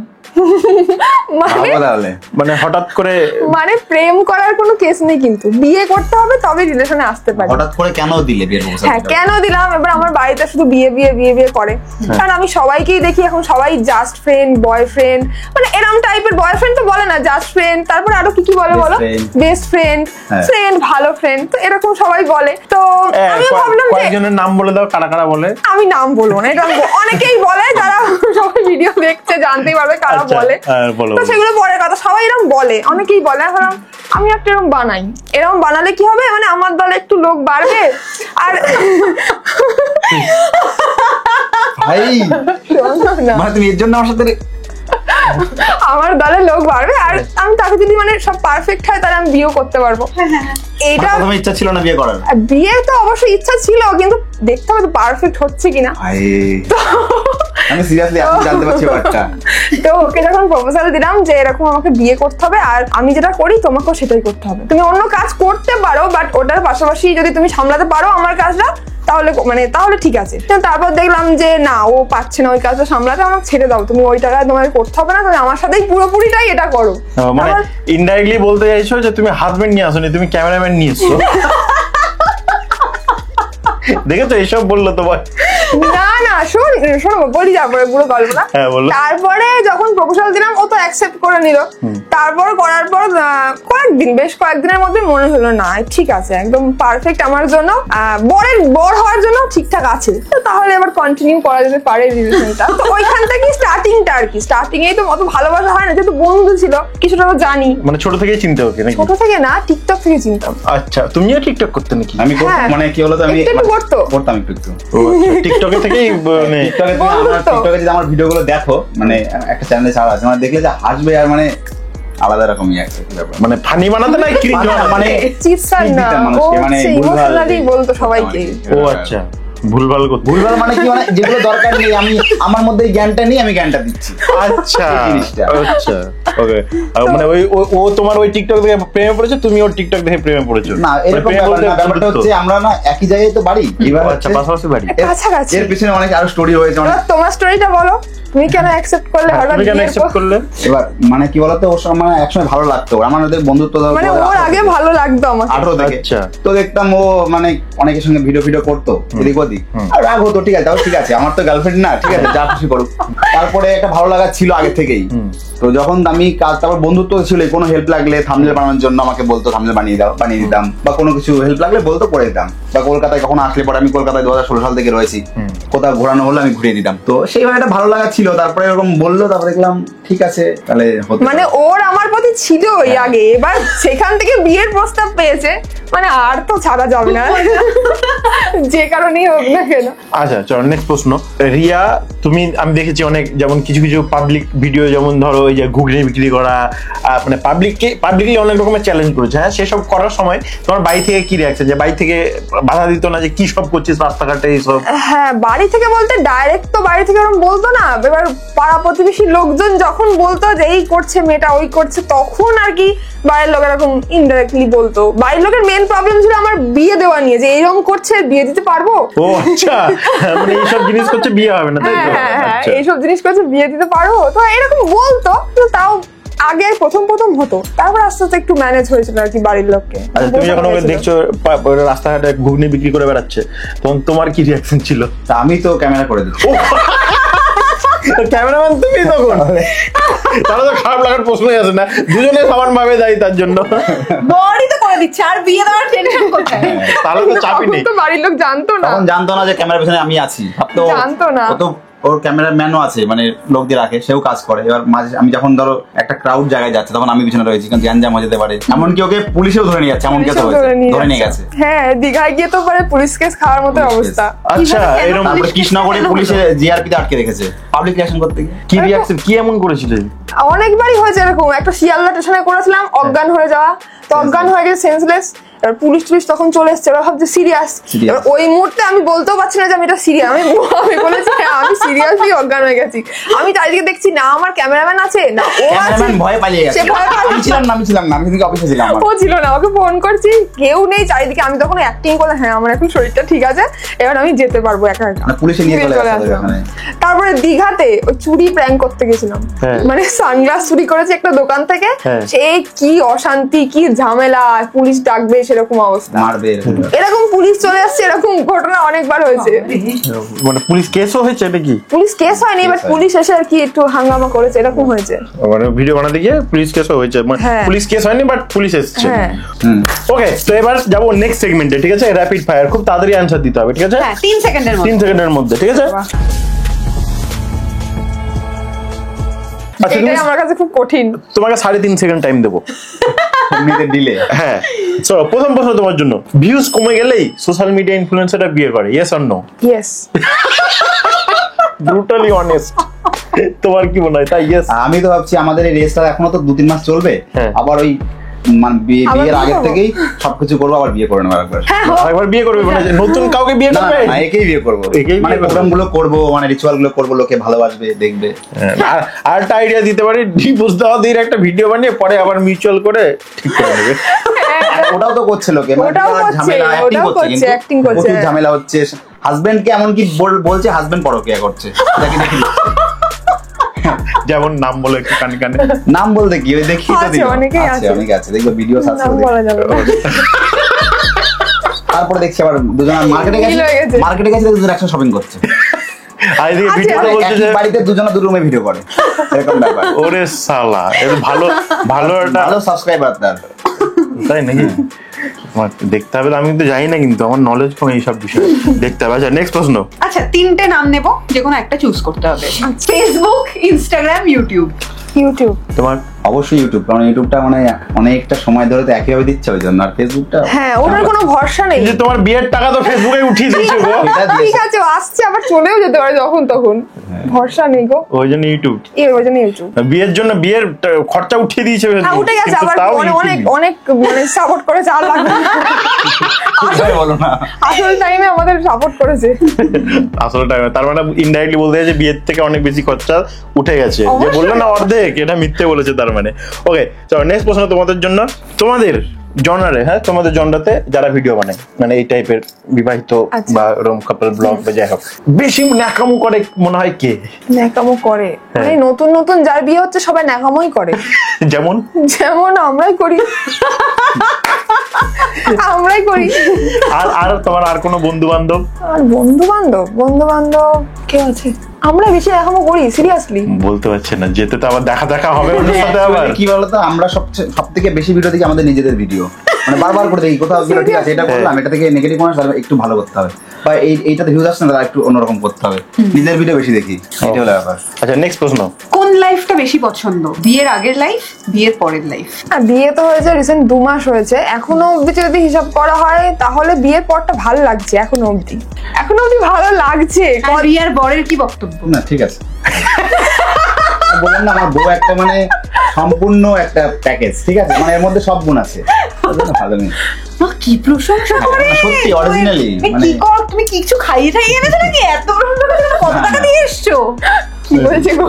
Speaker 1: মানে হঠাৎ করে
Speaker 4: মানে প্রেম করার কোনো কেস নেই, কিন্তু বিয়ে করতে হবে তবে রিলেশনে আসতে পারে।
Speaker 3: হঠাৎ করে কেন দিলে বিয়ের প্রপোজাল?
Speaker 4: হ্যাঁ কেন দিলাম, এবার আমার বাড়িতে শুধু বিয়ে করে, কারণ আমি সবাইকেই দেখি এখন সবাই জাস্ট ফ্রেন্ড, বয়ফ্রেন্ড, মানে এরকম টাইপের। বয়ফ্রেন্ড তো বলে না, জাস্ট ফ্রেন্ড, তারপরে আরো কি বলে বলো, বেস্ট ফ্রেন্ড, ফ্রেন্ড, ভালো ফ্রেন্ড, তো এরকম সবাই বলে। তো আমি ভাবলাম যে
Speaker 1: কয়েকজনের নাম বলে দাও, কারা কারা বলে।
Speaker 4: আমি নাম বলবো না, এটা অনেকেই বলে, যারা সবাই ভিডিও দেখছে জানতেই পারবে কারা বলে। তো সেগুলো পরের কথা, সবাই এরকম বলে, অনেকেই বলে। এখন আমি একটা এরকম বানাই, এরকম বানালে কি হবে, মানে আমার দলে একটু লোক বাড়বে। আর
Speaker 3: ভাই
Speaker 4: না,
Speaker 3: মানে তুমি এর জন্য আমার সাথে
Speaker 4: আমার দলে লোক বাড়বে, আর আমি তাকে যদি মানে সব পারফেক্ট হয় তাহলে আমি বিয়েও করতে পারবো। এইটা
Speaker 3: তোমার ইচ্ছা ছিল না বিয়ে করার?
Speaker 4: বিয়ে তো অবশ্যই ইচ্ছা ছিল, কিন্তু দেখতে হবে তো পারফেক্ট হচ্ছে কিনা।
Speaker 3: আমি সিরিয়াসলি এখন জানতে পারছি ব্যাপারটা।
Speaker 4: তো ওকে যখন প্রপোজাল দিলাম যে এরকম আমাকে বিয়ে করতে হবে আর আমি যেটা করি তোমাকেও সেটাই করতে হবে, তুমি অন্য কাজ করতে পারো বাট ওটার পাশাপাশি যদি তুমি সামলাতে পারো আমার কাজটা তাহলে ঠিক আছে। তো তারপর দেখলাম যে না ও পাচ্ছে না ওই কাজটা সামলাতে, আমাকে ছেড়ে দাও, তুমি ওই টাকায় তোমাকে করতে হবে না, তুমি আমার সাথেই পুরোপুরিটাই এটা করো।
Speaker 1: মানে ইনডাইরেক্টলি বলতে চাইছো যে তুমি হাজবেন্ড নিয়ে আসোনি, তুমি ক্যামেরাম্যান নিয়ে এসছো। দেখেছো এইসব বললো তোমার?
Speaker 4: না শোনো বলি তারপরে পুরো গল্পটা।
Speaker 1: হ্যাঁ, বলো।
Speaker 4: তারপরে যখন প্রপোজাল দিলাম ও তো অ্যাকসেপ্ট করে নিল। তারপর করার পর বেশ কয়েকদিনের মধ্যে মনে হলো না ঠিক আছে একদম পারফেক্ট আমার জন্য, বর হওয়ার জন্য ঠিকঠাক আছে, তো তাহলে এবার কন্টিনিউ করা যেতে পারে রিলেশনটা। তো ওইখান থেকে স্টার্টিংটা আর কি, স্টার্টিং এই তো অত ভালোবাসা হয় না, যেহেতু বন্ধু ছিল কিছুটা তো জানি।
Speaker 1: মানে ছোট থেকেই চিনতে ওকে নাকি?
Speaker 4: ছোট থেকে না, টিকটক থেকে চিনতাম।
Speaker 1: আচ্ছা, তুমিও টিকটক করতে নাকি?
Speaker 3: আমি
Speaker 4: হ্যাঁ।
Speaker 3: মানে কি বলতো আমি
Speaker 4: একটু করতো।
Speaker 3: করতাম একটু।
Speaker 1: ও আচ্ছা, টিকটকে থেকেই মানে
Speaker 3: টিকটকে যদি আমার ভিডিওগুলো দেখো, মানে একটা চ্যানেলে ছাড়া আছে, মানে দেখলে যে হাসবে আর মানে আলাদা রকমই একটা ব্যাপার।
Speaker 1: মানে ফানি বানাতে না ক্রিঞ্জ বানাতে?
Speaker 3: মানে
Speaker 4: চিৎসার না, ও হচ্ছে ইমোশনালি বলতো সবাইকে।
Speaker 1: ও আচ্ছা, ভুলভাল করতে।
Speaker 3: ভুলভাল মানে কি, মানে যেগুলো দরকার নেই আমি আমার মধ্যে এই জ্ঞানটা নেই, আমি জ্ঞানটা দিচ্ছি।
Speaker 1: আচ্ছা
Speaker 3: এই জিনিসটা।
Speaker 1: আচ্ছা, ওকে। মানে ও তোমার ওই টিকটক দেখে প্রেমে পড়েছে, তুমি ওর টিকটক দেখে প্রেমে পড়েছো?
Speaker 3: না এরকম ব্যাপার না, ব্যাপারটা হচ্ছে আমরা না একই জায়গায় তো বাড়ি, এবার
Speaker 1: আচ্ছা, পাশাপাশি বাড়ি।
Speaker 4: কাছাকাছি।
Speaker 3: এর পিছনে অনেক আরো স্টোরি হয়েছে অনেক।
Speaker 4: এবার তোমার স্টোরিটা বলো, তুমি কেন অ্যাকসেপ্ট করলে হঠাৎ
Speaker 1: তুমি কেন
Speaker 4: বিয়ের
Speaker 1: অ্যাকসেপ্ট
Speaker 4: পর?
Speaker 1: করলে?
Speaker 3: এবার মানে কি বলতো ওর সময় মানে একসময় ভালো লাগতো, আমার ওদের বন্ধুত্ব ধরো
Speaker 4: মানে ওর আগে ভালো লাগতো আমাকে।
Speaker 3: 18 থেকে।
Speaker 1: আচ্ছা।
Speaker 3: তো দেখতাম ও মানে অনেকের সঙ্গে ভিডিও করতো এদিক ওদিক, আর রাগ হতো, ঠিক আছে তাও ঠিক আছে, আমার তো গার্লফ্রেন্ড না, ঠিক আছে যা খুশি করুক। তারপরে একটা ভালো লাগা ছিল আগে থেকেই। তো যখন আমি কাজ, তারপর বন্ধুত্ব ছিল, কোনো হেল্প লাগলে থাম্বনেল বানানোর জন্য আমাকে বলতো থাম্বনেল বানিয়ে দিতাম, বা কোনো কিছু হেল্প লাগলে বলতো করে দিতাম। বা কলকাতায় কখন আসলে পরে, আমি কলকাতায় 2016 সাল থেকে রয়েছি, কোথাও ঘোরানো হলে আমি ঘুরিয়ে দিতাম। তো সেইভাবে একটা ভালো লাগা ছিল। তারপরে এরকম বললো, তারপরে দেখলাম ঠিক আছে তাহলে হতে পারে।
Speaker 4: মানে ওর আমার প্রতি ছিলই আগে, এবার সেখান থেকে বিয়ের প্রস্তাব পেয়েছে, মানে আর তো ছাড়া যাবে না যে কারণেই হোক না কেন।
Speaker 1: আচ্ছা চলো নেক্সট প্রশ্ন। রিয়া, তুমি আমি দেখেছি অনেক, যেমন কিছু কিছু পাবলিক ভিডিও, যেমন ধরো এই যে ঘুগনি বিক্রি করা, মানে পাবলিকলি অনেক রকমের চ্যালেঞ্জ করেছে। হ্যাঁ, সেসব করার সময় তোমার বাড়ি থেকে কি রিয়াকশন, যে বাড়ি থেকে বাধা দিত না যে কি সব করছিস রাস্তাঘাটে এইসব?
Speaker 4: হ্যাঁ, বাড়ি থেকে বলতে ডাইরেক্ট তো বাড়ি থেকে ওরকম বলতো না, এবার পাড়া প্রতিবেশী লোকজন যখন বলতো যে এই করছে মেয়েটা ওই করছে, তখন আর কি বাড়ির লোক এরকম ইনডাইরেক্টলি বলতো। বাড়ির লোকের মেন প্রবলেম ছিল আমার বিয়ে দেওয়া নিয়ে, যে এইরকম করছে বিয়ে দিতে পারবো।
Speaker 1: ও আচ্ছা, মানে এইসব জিনিস করছে বিয়ে হবে না, তাই তো?
Speaker 4: হ্যাঁ,
Speaker 1: আচ্ছা।
Speaker 4: এইসব জিনিস করছে বিয়ে দিতে পারবো, তো এরকম বলতো। কিন্তু তাও আগে প্রথম হতো, তারপর আস্তে আস্তে একটু ম্যানেজ হয়েছিল আর কি বাড়ির লোককে।
Speaker 1: আচ্ছা, তুমি যখন ওকে দেখছো রাস্তাঘাটে ঘুগনি বিক্রি করে বেড়াচ্ছে, তখন তোমার কি রিয়াকশন ছিল?
Speaker 3: তা আমি তো ক্যামেরা করে দিচ্ছি।
Speaker 1: ক্যামেরাম্যান তুমি তখন? তাহলে তো খারাপ লাগার প্রশ্নই আছে না, দুজনে সমান ভাবে যাই তার জন্য।
Speaker 2: বড়ই তো করে দিচ্ছে, আর বিয়ে দেওয়ার টেনশন কোথায়?
Speaker 1: তাহলে তো চাপই
Speaker 4: তখন
Speaker 1: নেই।
Speaker 4: তো বাড়ির লোক জানতো না।
Speaker 3: তখন জানতো না যে ক্যামেরার পিছনে আমি আছি, ভাবতো
Speaker 4: জানতো না।
Speaker 3: ও তো ওর ক্যামেরাম্যানও আছে, মানে লোক দিয়ে রাখে, সেও কাজ করে। এবার মাঝে আমি যখন ধরো একটা ক্রাউড জায়গায় যাচ্ছে, তখন আমি পিছনে রয়েছি, কারণ গ্যাঞ্জাম হয়ে যেতে পারে। এমনকি ওকে পুলিশেও ধরে নিয়ে যাচ্ছে, এমন কেস হয়েছে, ধরে নিয়ে গেছে।
Speaker 4: হ্যাঁ, দীঘায় গিয়ে তো পরে পুলিশ কেস খাওয়ার মতো
Speaker 3: পুলিশ
Speaker 4: অবস্থা।
Speaker 1: আচ্ছা,
Speaker 2: কেন?
Speaker 1: এরকম
Speaker 3: তারপরে কৃষ্ণনগরে পুলিশে জিআরপিতে আটকে রেখেছে পাবলিক রিঅ্যাকশন করতে গিয়ে।
Speaker 1: কি রিয়াকশন, কি এমন করেছিলেন?
Speaker 4: অনেকবারই হয়েছে এরকম। একটা শিয়ালদা স্টেশনে করেছিলাম, অজ্ঞান হয়ে যাওয়া, তো অজ্ঞান হয়ে গেছে, সেন্সলেস। এবার পুলিশ তখন চলে এসছে, এবার ভাবছে সিরিয়াস। এবার ওই মুহূর্তে আমি বলতেও পারছি না যে আমি এটা সিরিয়াস, আমি বলেছি হ্যাঁ আমি সিরিয়াসলি অজ্ঞান হয়ে গেছি। আমি চারিদিকে দেখছি না আমার ক্যামেরাম্যান আছে না ও আছে,
Speaker 3: ক্যামেরাম্যান ভয়ে পালিয়ে গেছে।
Speaker 4: সে ভয় পালিয়ে
Speaker 3: আমি ছিলাম না, আমি কিন্তু অফিসে ছিলাম।
Speaker 4: ও ছিল না, ওকে ফোন করছি, কেউ নেই চারিদিকে। আমি তখন অ্যাক্টিং করলাম, হ্যাঁ আমার এখন শরীরটা ঠিক আছে, এবার আমি যেতে পারবো একা একা।
Speaker 3: না, পুলিশে নিয়ে চলে গেছে
Speaker 4: আসলাম।
Speaker 3: ওখানে।
Speaker 4: তারপরে দীঘাতে ওই চুরি প্র্যাঙ্ক করতে গেছিলাম,
Speaker 1: হ্যাঁ।
Speaker 4: মানে সানগ্লাস চুরি করেছে একটা দোকান থেকে।
Speaker 1: হ্যাঁ।
Speaker 4: সে কি অশান্তি, কি ঝামেলা, পুলিশ ডাকবে সেরকম অবস্থা।
Speaker 3: মারবে এরকম।
Speaker 4: এরকম পুলিশ চলে আসছে, এরকম ঘটনা অনেকবার হয়েছে।
Speaker 1: মানে পুলিশ কেসও হয়েছে নাকি?
Speaker 4: পুলিশ কেস হয়নি, বাট
Speaker 3: হয়নি।
Speaker 4: পুলিশ এসে আর কি একটু হাঙ্গামা করেছে, এরকম হয়েছে।
Speaker 1: মানে ভিডিও বানাতে গিয়ে পুলিশ কেসও হয়েছে, মানে
Speaker 4: হ্যাঁ।
Speaker 1: পুলিশ কেস হয়নি বাট পুলিশ এসেছে।
Speaker 4: হ্যাঁ।
Speaker 1: ওকে, তো এবার যাবো নেক্সট সেগমেন্টে, ঠিক আছে? র্যাপিড ফায়ার, খুব তাড়াতাড়ি অ্যান্সার দিতে হবে, ঠিক আছে?
Speaker 2: হ্যাঁ, 3 সেকেন্ডের মধ্যে।
Speaker 1: 3 সেকেন্ডের মধ্যে, ঠিক আছে? আচ্ছা,
Speaker 4: এটাই আমার কাছে খুব কঠিন।
Speaker 1: তোমাকে 3.5 সেকেন্ড টাইম দেবো।
Speaker 3: এমনিতে দিলে
Speaker 1: হ্যাঁ, চলো প্রথম প্রশ্ন তোমার জন্য। ভিউজ কমে গেলেই সোশ্যাল মিডিয়া ইনফ্লুয়েন্সাররা বিয়ে করে, yes or no?
Speaker 4: Yes.
Speaker 1: Brutally honest. তোমার কি মনে হয়? তাই ইয়েস?
Speaker 3: আমি তো ভাবছি আমাদের এই রেসটা এখনো তো 2-3 মাস চলবে,
Speaker 1: হ্যাঁ।
Speaker 3: আবার ওই মানে
Speaker 4: আবার
Speaker 3: বিয়ের
Speaker 4: বিয়ে
Speaker 3: আগের
Speaker 4: করবো?
Speaker 3: থেকেই সবকিছু করবো, আবার বিয়ে করে নেবো একবার।
Speaker 1: আরেকবার বিয়ে করবে মানে নতুন কাউকে বিয়ে
Speaker 3: না
Speaker 1: করবে?
Speaker 3: না, একেই বিয়ে করবো,
Speaker 1: একেই বিয়ে
Speaker 3: মানে
Speaker 1: করবো।
Speaker 3: প্রোগ্রাম গুলো করবো, মানে রিচুয়াল গুলো করবো, লোকে ভালোবাসবে, দেখবে।
Speaker 1: আর একটা আইডিয়া দিতে পারি, ডিভোর্স দেওয়া দিয়ে একটা ভিডিও বানিয়ে পরে আবার মিউচুয়াল করে ঠিক করে নেবে।
Speaker 3: ওটাও তো করছে লোকে, মানে
Speaker 4: ওটাও
Speaker 3: বিরাট
Speaker 4: করছে,
Speaker 3: ঝামেলা, acting
Speaker 4: ওটাও করছে,
Speaker 3: কিন্তু
Speaker 4: acting করছে।
Speaker 3: প্রচুর ঝামেলা হচ্ছে। হাজবেন্ডকে এমনকি বলছে হাজবেন্ড পরকিয়া করছে, দেখে দেখি
Speaker 1: যেমন নাম বলে একটু কানে কানে।
Speaker 3: নাম বলতে কি, ওই দেখি তো
Speaker 4: আছে,
Speaker 3: দিল।
Speaker 4: অনেকেই আছে।
Speaker 3: অনেকে আছে, দেখবে ভিডিও সার্চ
Speaker 4: নাম
Speaker 3: করে
Speaker 4: বলা
Speaker 3: দেখবে।
Speaker 4: যাবে না।
Speaker 3: তারপরে দেখছি আবার দুজন মার্কেটে
Speaker 4: মিল হয়ে গেছে।
Speaker 3: গেছে দুজন একসাথে শপিং করছে,
Speaker 1: আর এদিকে
Speaker 4: আছে,
Speaker 1: ভিডিওতে
Speaker 3: মানে
Speaker 1: বলছে
Speaker 3: একই
Speaker 1: যে
Speaker 3: বাড়িতে দুজনে দু রুমে ভিডিও করে, এরকম ব্যাপার।
Speaker 1: ওরে সালা, এটা ভালো ভালো একটা
Speaker 3: ভালো সাবস্ক্রাইবার তার।
Speaker 1: তাই নাকি? আমার দেখতে হবে, আমি কিন্তু জানি না, কিন্তু আমার নলেজ কম এইসব বিষয়ে, দেখতে হবে। আচ্ছা নেক্সট প্রশ্ন।
Speaker 2: আচ্ছা 3টে নাম নেব, যে কোনো একটা চুজ করতে হবে। Facebook, Instagram, YouTube.
Speaker 4: ইউটিউব।
Speaker 1: তোমার?
Speaker 3: অবশ্যই ইউটিউব, কারণ ইউটিউবটা মানে অনেকটা সময় ধরে তো একইভাবে দিচ্ছে, ওই জন্য। আর ফেসবুকটা
Speaker 4: হ্যাঁ, ওটার কোনো ভরসা নেই।
Speaker 1: এই যে তোমার বিয়ের টাকা তো ফেসবুকে উঠিয়ে দিয়েছে গো,
Speaker 3: এটা
Speaker 4: ঠিক
Speaker 3: দিয়েছে।
Speaker 4: আছে, ও আসছে আবার চলেও যেতে পারে যখন তখন, ভরসা নেই গো।
Speaker 1: ওই জন্য ইউটিউব।
Speaker 4: ওই জন্য ইউটিউব।
Speaker 1: বিয়ের জন্য বিয়ের খরচা উঠিয়ে দিয়েছে
Speaker 4: হ্যাঁ,
Speaker 1: ফেসবুক,
Speaker 4: উঠে গেছে
Speaker 1: কিন্তু
Speaker 4: আবার,
Speaker 1: তাও
Speaker 4: অনেক
Speaker 1: YouTube।
Speaker 4: অনেক মানে সাপোর্ট করেছে, আর লাগবে না।
Speaker 3: কোথায় বলো না,
Speaker 4: আসল টাইমে আমাদের সাপোর্ট করেছে।
Speaker 1: আসলে টাকা, তার মানে ইনডাইরেক্টলি বলতে চাইছে বিয়ের থেকে অনেক বেশি খরচা উঠে গেছে। যে
Speaker 2: অবশ্যই।
Speaker 1: বললো না অর্ধেক, এটা মিথ্যে বলেছে তার মানে। ওকে, চলো নেক্সট প্রশ্ন তোমাদের জন্য। তোমাদের জনারে, হ্যাঁ তোমাদের জনরাতে যারা ভিডিও বানায়, মানে এই টাইপের বিবাহিত
Speaker 4: আচ্ছা।
Speaker 1: বা রোম কাপল ব্লগ বা যাই হোক, বেশি ন্যাকামো করে মনে হয় কে?
Speaker 4: ন্যাকামো করে, মানে নতুন নতুন যার বিয়ে হচ্ছে সবাই ন্যাকামোই করে।
Speaker 1: যেমন
Speaker 4: যেমন আমরাই করি। আমরাই করি।
Speaker 1: আর তোমার আর কোনো বন্ধু বান্ধব?
Speaker 4: আর বন্ধু বান্ধব কে আছে? আমরা বেশি ন্যাকামো করি, সিরিয়াসলি।
Speaker 1: বলতে পারছি না, যেতে তো আবার দেখা হবে ওদের সাথে আবার।
Speaker 3: কি বলতো, আমরা সব থেকে বেশি ভিডিও দেখি আমাদের নিজেদের ভিডিও, মানে বারবার করে দেখি কোথাও গেলে ঠিক আছে এটা করলাম, এটা থেকে নেগেটিভ মানুষ তাহলে একটু ভালো করতে হবে, বা এইটাতে ভিউজ আসছে না তাহলে একটু অন্যরকম করতে হবে, নিজের ভিডিও বেশি দেখি, এটা হলো ব্যাপার।
Speaker 1: আচ্ছা নেক্সট প্রশ্ন।
Speaker 2: কোন লাইফটা বেশি পছন্দ? বিয়ের আগের লাইফ, বিয়ের পরের লাইফ?
Speaker 4: আর বিয়ে তো হয়েছে রিসেন্ট 2 মাস হয়েছে, এখনো অব্দি যদি হিসাব করা হয় তাহলে বিয়ের পরটা ভালো লাগছে। এখনো অব্দি ভালো লাগছে।
Speaker 2: আর বিয়ের বরের কি বক্তব্য?
Speaker 3: না ঠিক আছে, বললাম না আমার বউ একটা মানে সম্পূর্ণ একটা প্যাকেজ, ঠিক আছে, মানে এর মধ্যে সব গুণ আছে, ওই জন্য ভালো নেই।
Speaker 2: মা কি প্রশংসা করে!
Speaker 3: সত্যি, originally,
Speaker 2: তুমি
Speaker 3: মানে-
Speaker 2: কি কর, তুমি কিছু খাইয়ে টাইয়ে এনেছো নাকি? এত প্রশংসা করে তুমি কত টাকা দিয়ে এসছো?
Speaker 4: কি বলছে গো?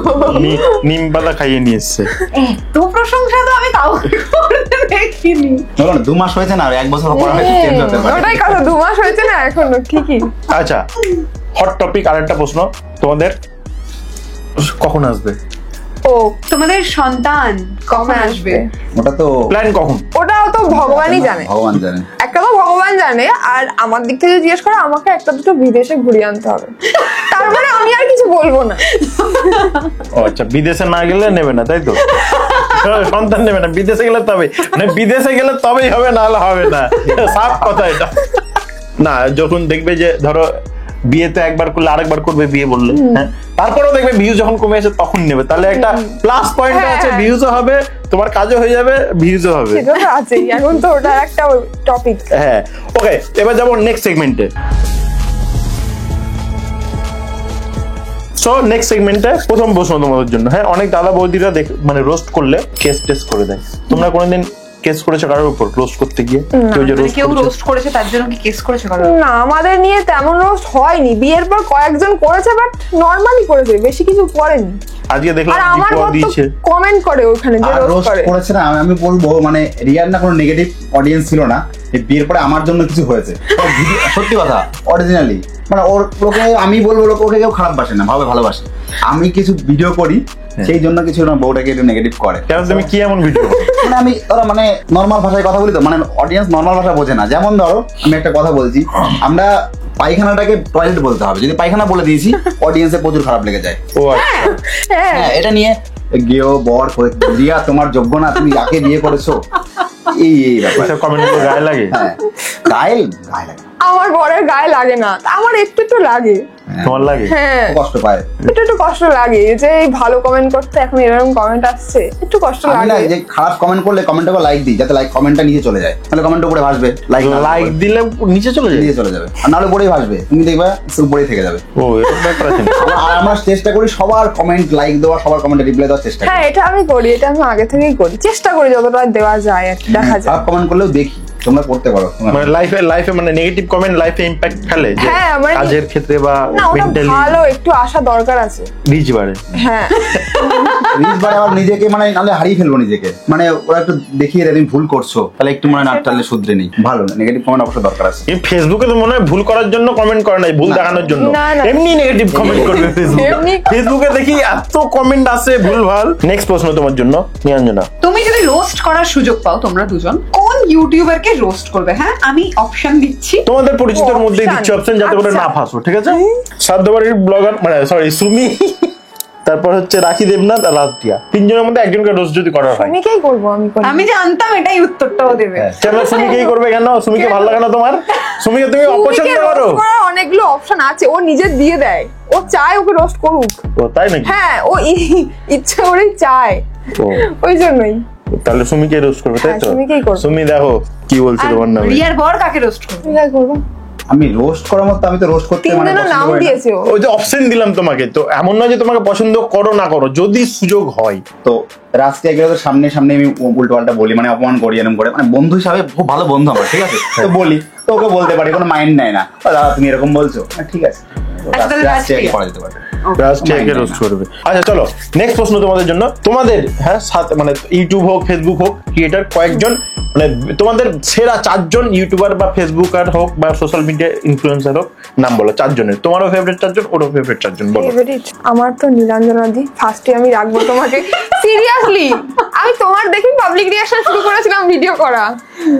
Speaker 1: নিম পাতা খাইয়ে নিয়ে এসছে।
Speaker 2: এত প্রশংসা তো আমি কাউকে করতে দেখিনি।
Speaker 3: বলো না 2 মাস হয়েছে না, আর 1 বছর পর হয়তো চেঞ্জ হতে পারে।
Speaker 4: ওটাই কথা, 2 মাস হয়েছে না এখনো, ঠিকই।
Speaker 1: আচ্ছা হট টপিক আরেকটা প্রশ্ন, তোমাদের কখন আসবে?
Speaker 4: ও,
Speaker 2: তোমাদের সন্তান কখন আসবে?
Speaker 3: ওটা তো
Speaker 1: প্ল্যান কখন?
Speaker 4: ওটাও তো ভগবানই জানে।
Speaker 3: ভগবান জানে।
Speaker 4: একটা তো ভগবান জানে, আর আমার দিক থেকে জিজ্ঞেস করে আমাকে একটা দুটো বিদেশে ঘুরিয়ে আনতে হবে, তারপরে আমি আর কিছু বলবো না।
Speaker 1: ও আচ্ছা, বিদেশে না গেলে নেবে না তাই তো? সন্তান নেবে না, বিদেশে গেলে তবে, মানে বিদেশে গেলে তবেই হবে, না হলে হবে না, সাফ কথা এটা। না যখন দেখবে যে ধরো বিয়েতে একবার করলে আরেকবার করবে বিয়ে বললে, হ্যাঁ তারপরেও দেখবে ভিউজ যখন কমে আসে তখন নেবে, তাহলে একটা প্লাস পয়েন্ট
Speaker 4: হ্যাঁ,
Speaker 1: আছে,
Speaker 4: হ্যাঁ।
Speaker 1: ভিউজও হবে, তোমার কাজও হয়ে যাবে, ভিউজও হবে।
Speaker 4: সেটা তো আছেই, এখন তো ওটা একটা টপিক।
Speaker 1: হ্যাঁ ওকে, এবার যাবো নেক্সট সেগমেন্টে। সো নেক্সট সেগমেন্টে প্রথম প্রশ্ন তোমাদের জন্য। হ্যাঁ অনেক দাদা বৌদিরা মানে রোস্ট করলে কেস টেস্ট করে দেয়, তোমরা কোনোদিন কেস করেছো কারোর উপর রোস্ট করতে গিয়ে? কেউ যে
Speaker 2: মানে
Speaker 1: রোস্ট
Speaker 2: কেউ
Speaker 1: করেছে?
Speaker 2: রোস্ট করেছে তার জন্য কি কেস করেছে কারণ?
Speaker 4: না, আমাদের নিয়ে তেমন রোস্ট হয়নি, বিয়ের পর কয়েকজন করেছে, বাট নর্মালি করেছে, বেশি কিছু করেনি।
Speaker 1: আজকে দেখলাম
Speaker 4: আর আমার
Speaker 1: দীপক
Speaker 4: মত
Speaker 1: দিয়েছে।
Speaker 4: কমেন্ট করে ওখানে যে
Speaker 3: আর
Speaker 4: রোস্ট
Speaker 3: রোস্ট
Speaker 4: করে।
Speaker 3: করেছে না, আমি বলবো মানে রিয়ার না কোনো নেগেটিভ অডিয়েন্স ছিল না, এই বিয়ের পরে আমার জন্য কিছু হয়েছে, সত্যি কথা, অরিজিনালি, মানে ওর লোকে আমি বলবো লোক ওকে কেউ খারাপ বাসে না, ভালোবাসে। আমি কিছু ভিডিও করি সেই জন্য কিছু না বউটাকে একটু নেগেটিভ করে।
Speaker 1: কেন তুমি কি এমন ভিডিও?
Speaker 3: মানে আমি ধরো মানে নর্মাল ভাষায় কথা বলি তো, মানে অডিয়েন্স নর্মাল ভাষা বোঝে না। যেমন ধরো আমি একটা কথা বলছি, আমরা পায়খানাটাকে টয়লেট বলতে হবে, যদি পায়খানা বলে দিয়েছি অডিয়েন্সে প্রচুর খারাপ লেগে যায়।
Speaker 1: ও আচ্ছা,
Speaker 4: হ্যাঁ,
Speaker 3: হ্যাঁ, এটা নিয়ে গেও বর করে রিয়া তোমার যোগ্য না, তুমি যাকে বিয়ে করেছো, এই ব্যাপার।
Speaker 1: এসব কমেন্ট করে গায়ে লাগে।
Speaker 3: হ্যাঁ, গায়ে লাগে।
Speaker 4: আমার বরের গায়ে লাগে না, আমার একটু একটু লাগে।
Speaker 1: তোমার লাগে?
Speaker 4: হ্যাঁ,
Speaker 3: কষ্ট পায়।
Speaker 4: একটু কষ্ট লাগে যে এই ভালো কমেন্ট করতে এখন এরকম কমেন্ট আসছে, একটু কষ্ট
Speaker 3: আমি না
Speaker 4: লাগে।
Speaker 3: যে খারাপ কমেন্ট করলে কমেন্টটাকে লাইক দিই, যাতে লাইক কমেন্টটা নিচে চলে যায়, তাহলে কমেন্ট উপরে ভাসবে,
Speaker 1: লাইক দিলে নিচে চলে যায়?
Speaker 3: নিচে চলে যাবে, আর নাহলে উপরেই ভাসবে, তুমি দেখবা উপরেই থেকে যাবে।
Speaker 1: ও এটা ব্যাপার আছে না?
Speaker 3: আর আমরা চেষ্টা করি সবার কমেন্ট লাইক দেওয়া, সবার কমেন্টে রিপ্লাই দেওয়ার চেষ্টা করি।
Speaker 4: হ্যাঁ, এটা আমি করি, এটা আমি আগে থেকেই করি, চেষ্টা করি যতটা দেওয়া যায় আর কি, দেখা যায়।
Speaker 3: খারাপ কমেন্ট করলেও দেখি, তোমরা করতে পারো।
Speaker 1: মানে লাইফে মানে নেগেটিভ কমেন্ট লাইফে ইমপ্যাক্ট ফেলে যে
Speaker 4: হ্যাঁ, মানে-
Speaker 1: কাজের ক্ষেত্রে বা
Speaker 4: না, ওটা
Speaker 1: মেন্টালি
Speaker 4: ভালো, একটু আসা দরকার আছে।
Speaker 1: রিচ বাড়ে।
Speaker 4: হ্যাঁ,
Speaker 3: রিচ বাড়ে, আবার নিজেকে মানে নাহলে হারিয়ে ফেলবো নিজেকে, মানে ওরা একটু দেখিয়ে দেয় তুমি ভুল করছো, তাহলে একটু মানে নাট টানলে শুধরে নেই, ভালো না, নেগেটিভ কমেন্ট অবশ্য দরকার আছে।
Speaker 1: এই ফেসবুকে তো মনে হয় ভুল করার জন্য কমেন্ট করে নাই, ভুল দেখানোর জন্য।
Speaker 4: না, না।
Speaker 1: এমনি নেগেটিভ কমেন্ট করবে ফেসবুকে।
Speaker 4: এমনি-
Speaker 1: ফেসবুকে দেখি এত কমেন্ট আসে ভুলভাল। নেক্সট প্রশ্ন তোমার জন্য নিরঞ্জনা।
Speaker 2: তুমি যদি রোস্ট করার সুযোগ পাও তোমরা দুজন, কোন ইউটিউবারকে রোস্ট করবে? হ্যাঁ, আমি অপশন দিচ্ছি।
Speaker 1: তোমাদের পরিচিতের
Speaker 4: ও,
Speaker 1: মধ্যেই
Speaker 4: option।
Speaker 1: দিচ্ছি অপশন, যাতে করে
Speaker 4: আচ্ছা।
Speaker 1: না ফাঁসো, ঠিক আছে? সাধ্যবাড়ির ব্লগার মানে সরি সুমি, তারপর হচ্ছে রাখি দেবনাথ আর রাজপ্রিয়া, তিনজনের মধ্যে একজনকে রোস্ট যদি করা হয়।
Speaker 4: তুমিকেই করবো, আমি করি।
Speaker 2: আমি জানতাম এটাই উত্তরটাও দেবে।
Speaker 1: কেন সুমিকেই করবে? কেন সুমিকে ভালো লাগে না তোমার? সুমিকে তুমি অপছন্দ
Speaker 4: সুমিকে
Speaker 1: করো?
Speaker 4: roast করার অনেকগুলো অপশন আছে, ও নিজে দিয়ে দেয়, ও চায় ওকে রোস্ট করুক।
Speaker 1: ও তাই নাকি?
Speaker 4: হ্যাঁ, ও ইচ্ছা করেই চায়,
Speaker 1: ও
Speaker 4: ওই জন্যই।
Speaker 1: তাহলে সুমিকে রোস্ট করবে, তাই
Speaker 4: হ্যাঁ,
Speaker 1: তো?
Speaker 4: সুমিকেই করবে।
Speaker 1: সুমি দেখো কি বলছে
Speaker 2: আর
Speaker 1: তোমার নামে।
Speaker 2: রিয়ার বর কাকে রোস্ট করবে?
Speaker 4: তুমি কি করবো?
Speaker 3: আমি রোস্ট করার মতো, আমি তো রোস্ট করতে মানে
Speaker 4: তিনজনের
Speaker 3: পছন্দ
Speaker 4: নাম
Speaker 3: করি না।
Speaker 4: দিয়েছে ও।
Speaker 1: ওই যে অপশন দিলাম তোমাকে, তো এমন নয় যে তোমাকে পছন্দ করো না করো, যদি সুযোগ হয়।
Speaker 3: তো রাস্তায় গেলে তো সামনে সামনে আমি উল্টো পাল্টা বলি, মানে অপমান করি এরকম করে, মানে বন্ধু হিসাবে খুব ভালো বন্ধু আমার, ঠিক আছে, তো বলি, তো ওকে বলতে পারি, কোনো মাইন্ড নেয় না, ও দাদা তুমি এরকম বলছো, ঠিক আছে,
Speaker 2: আচ্ছা, তাহলে
Speaker 3: রাস্তায়
Speaker 2: রাজপ্রিয়া।
Speaker 3: করা যেতে পারে।
Speaker 1: রাজপ্রিয়াকে রোস্ট করবে। আচ্ছা চলো নেক্সট প্রশ্ন তোমাদের জন্য। তোমাদের হ্যাঁ সাথে মানে ইউটিউব হোক ফেসবুক হোক ক্রিয়েটার কয়েকজন মানে তোমাদের সেরা 4 জন ইউটিউবার বা ফেসবুকার হোক বা সোশ্যাল মিডিয়া ইনফ্লুয়েন্সার হোক, নাম বলো 4 জনের। তোমারও ফেভারিট 4 জন, ওরও ফেভারিট 4 জন, বলো।
Speaker 4: Favorite? আমার তো নীলাঞ্জনা দি ফার্স্টে আমি রাখবো তোমাকে। সিরিয়াসলি, আমি তোমার দেখি পাবলিক রিঅ্যাকশন শুরু করেছিলাম ভিডিও করা।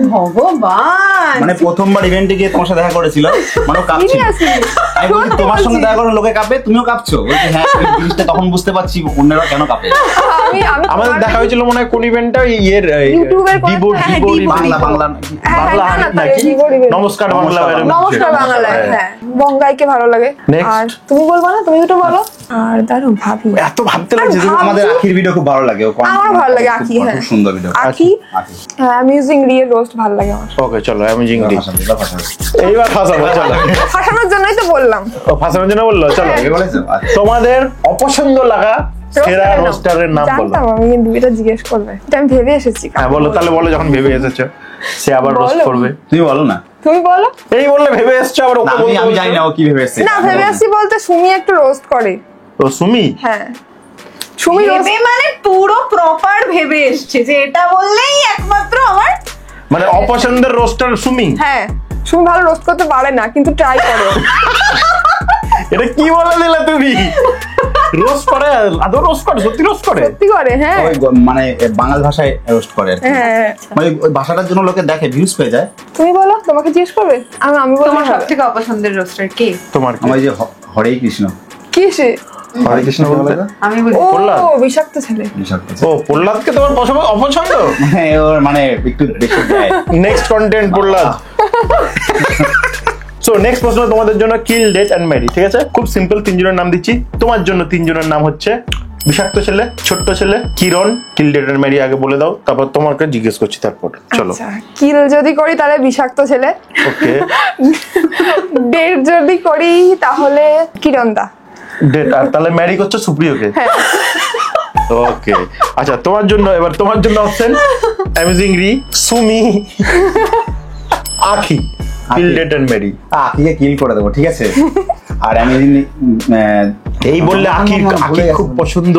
Speaker 2: ভগবান,
Speaker 3: মানে প্রথমবার ইভেন্টে গিয়ে তোমার সাথে দেখা করেছিল, মানে ও কাঁপছিল।
Speaker 4: সিরিয়াসলি,
Speaker 3: আমি বলছি তোমার সঙ্গে দেখা করে লোকে কাঁপে, তুমিও কাঁপছো? বলছি হ্যাঁ, এই জিনিসটা তখন বুঝতে পারছি অন্যরা কেন কাঁপে।
Speaker 4: আমি
Speaker 1: আমাদের
Speaker 4: তোমার
Speaker 1: দেখা হয়েছিল মনে হয় কোন ইভেন্টটা, ইয়ের
Speaker 4: ইউটিউবের কোন-
Speaker 1: ডিবো
Speaker 2: হ্যাঁ,
Speaker 1: ডিবো
Speaker 2: ডিবো,
Speaker 3: বাংলা বাংলা
Speaker 4: হ্যাঁ,
Speaker 1: বাংলা
Speaker 4: হ্যাঁ, না, না,
Speaker 1: নাকি
Speaker 4: ডিবো event।
Speaker 1: নমস্কার বাংলা এরকম
Speaker 4: নমস্কার
Speaker 1: কিছু।
Speaker 4: বাংলায়,
Speaker 1: হ্যাঁ।
Speaker 4: হ্যাঁ, বঙ্গাইকে ভালো লাগে।
Speaker 1: Next.
Speaker 4: আর তুমি বলবা না, তুমি দুটো বলো। আর দারুণ ভাবি,
Speaker 1: এত ভাবতে লাগছে যে
Speaker 4: ভাব-
Speaker 3: আমাদের আখির ভিডিও খুব ভালো লাগে, ও
Speaker 4: আমারও ভালো লাগে আখি,
Speaker 3: খুব
Speaker 4: হ্যাঁ।
Speaker 3: সুন্দর ভিডিও।
Speaker 4: আখি,
Speaker 3: আখি
Speaker 4: অ্যামিউজিং রিয়েল রোস্ট ভালো লাগে আমার।
Speaker 1: ওকে চলো আমি জিংলি
Speaker 3: ভাষা দিবা, ভাষা দিবা।
Speaker 1: এইবার ফাঁসাবো চলো।
Speaker 4: ফাঁসানোর জন্যই তো বললাম।
Speaker 1: ও ফাঁসানোর জন্য বললো, চলো
Speaker 3: এ বলেছো? আচ্ছা।
Speaker 1: তোমাদের অপছন্দ লাগা সেরা
Speaker 4: রোস্টারের নাম।
Speaker 1: রোস্টারের নাম বলো।
Speaker 4: জানতাম আমি কিন্তু এটা জিজ্ঞেস করবে, এটা আমি ভেবে এসেছি।
Speaker 1: হ্যাঁ বলো, তাহলে বলো যখন ভেবে এসেছো সে আবার রোস্ট
Speaker 4: বলো।
Speaker 1: করবে।
Speaker 3: তুমি বলো না।
Speaker 4: তুমি বলো।
Speaker 1: এই বললে ভেবে এসছো আবার
Speaker 3: না,
Speaker 1: ওকে
Speaker 3: আমি
Speaker 1: বলতে
Speaker 3: আমি
Speaker 1: বলছো।
Speaker 3: জানি না ও কি ভেবে এসেছে।
Speaker 4: না, ভেবে আসছি বলতে সুমি একটু রোস্ট করে।
Speaker 1: ও সুমি,
Speaker 4: হ্যাঁ, সুমি রোস্ট,
Speaker 2: ভেবে মানে পুরো প্রপার ভেবে এসছে যে এটা বললেই একমাত্র আমার।
Speaker 1: মানে অপছন্দের রোস্টার সুমি।
Speaker 4: হ্যাঁ, সুমি ভালো রোস্ট করতে পারে না কিন্তু ট্রাই করো।
Speaker 1: এটা কি বলে দিলে তুমি? রোস্ট করে, আদৌ রোস্ট করে, সত্যি রোস্ট করে?
Speaker 4: সত্যি করে, হ্যাঁ।
Speaker 3: ওই মানে বাঙাল ভাষায় রোস্ট করে আর কি।
Speaker 4: হ্যাঁ,
Speaker 3: মানে ওই ভাষাটার জন্য লোকে দেখে, ভিউজ পেয়ে যায়।
Speaker 4: তুমি বলো, তোমাকে জিজ্ঞেস করবে। আমি বলবো
Speaker 2: তোমার সব থেকে অপছন্দের রোস্টার কে?
Speaker 1: তোমার কি?
Speaker 3: আমার ওই যে হরে কৃষ্ণ,
Speaker 4: কি সে?
Speaker 1: হরে কৃষ্ণ বলতে?
Speaker 2: আমি বলি
Speaker 4: ও
Speaker 1: প্রহ্লাদ?
Speaker 4: বিষাক্ত ছেলে।
Speaker 1: ও প্রহ্লাদকে তোমার অপছন্দ?
Speaker 3: হ্যাঁ, ওর মানে একটু বেশি দেয়।
Speaker 1: Next content Prahlad. So next প্রশ্ন তোমাদের জন্য, কিল ডেট এন্ড ম্যারি, ঠিক আছে? খুব সিম্পল, 3 জনের নাম দিচ্ছি তোমার জন্য। 3 জনের নাম হচ্ছে বিষাক্ত ছেলে, ছোট্ট ছেলে, কিরণ। কিল ডেট এন্ড ম্যারি আগে বলে দাও, তারপর তোমাকে জিজ্ঞেস করছি, তারপর চলো।
Speaker 4: আচ্ছা, কিল যদি করি তাহলে বিষাক্ত ছেলে,
Speaker 1: ওকে,
Speaker 4: ডেট যদি করি তাহলে কিরণদা।
Speaker 1: ডেট। আর তাহলে ম্যারি করছো সুপ্রিয়কে?
Speaker 4: হ্যাঁ।
Speaker 1: ওকে আচ্ছা, তোমার জন্য এবার তোমার জন্য অপশন অ্যামেজিং রি, সুমি, আখি। কিল ডেট এন্ড ম্যারি।
Speaker 3: আখিকে কিল করে দেবো, ঠিক আছে? আর আমি
Speaker 1: এই বললে আখি আখি খুব পছন্দ।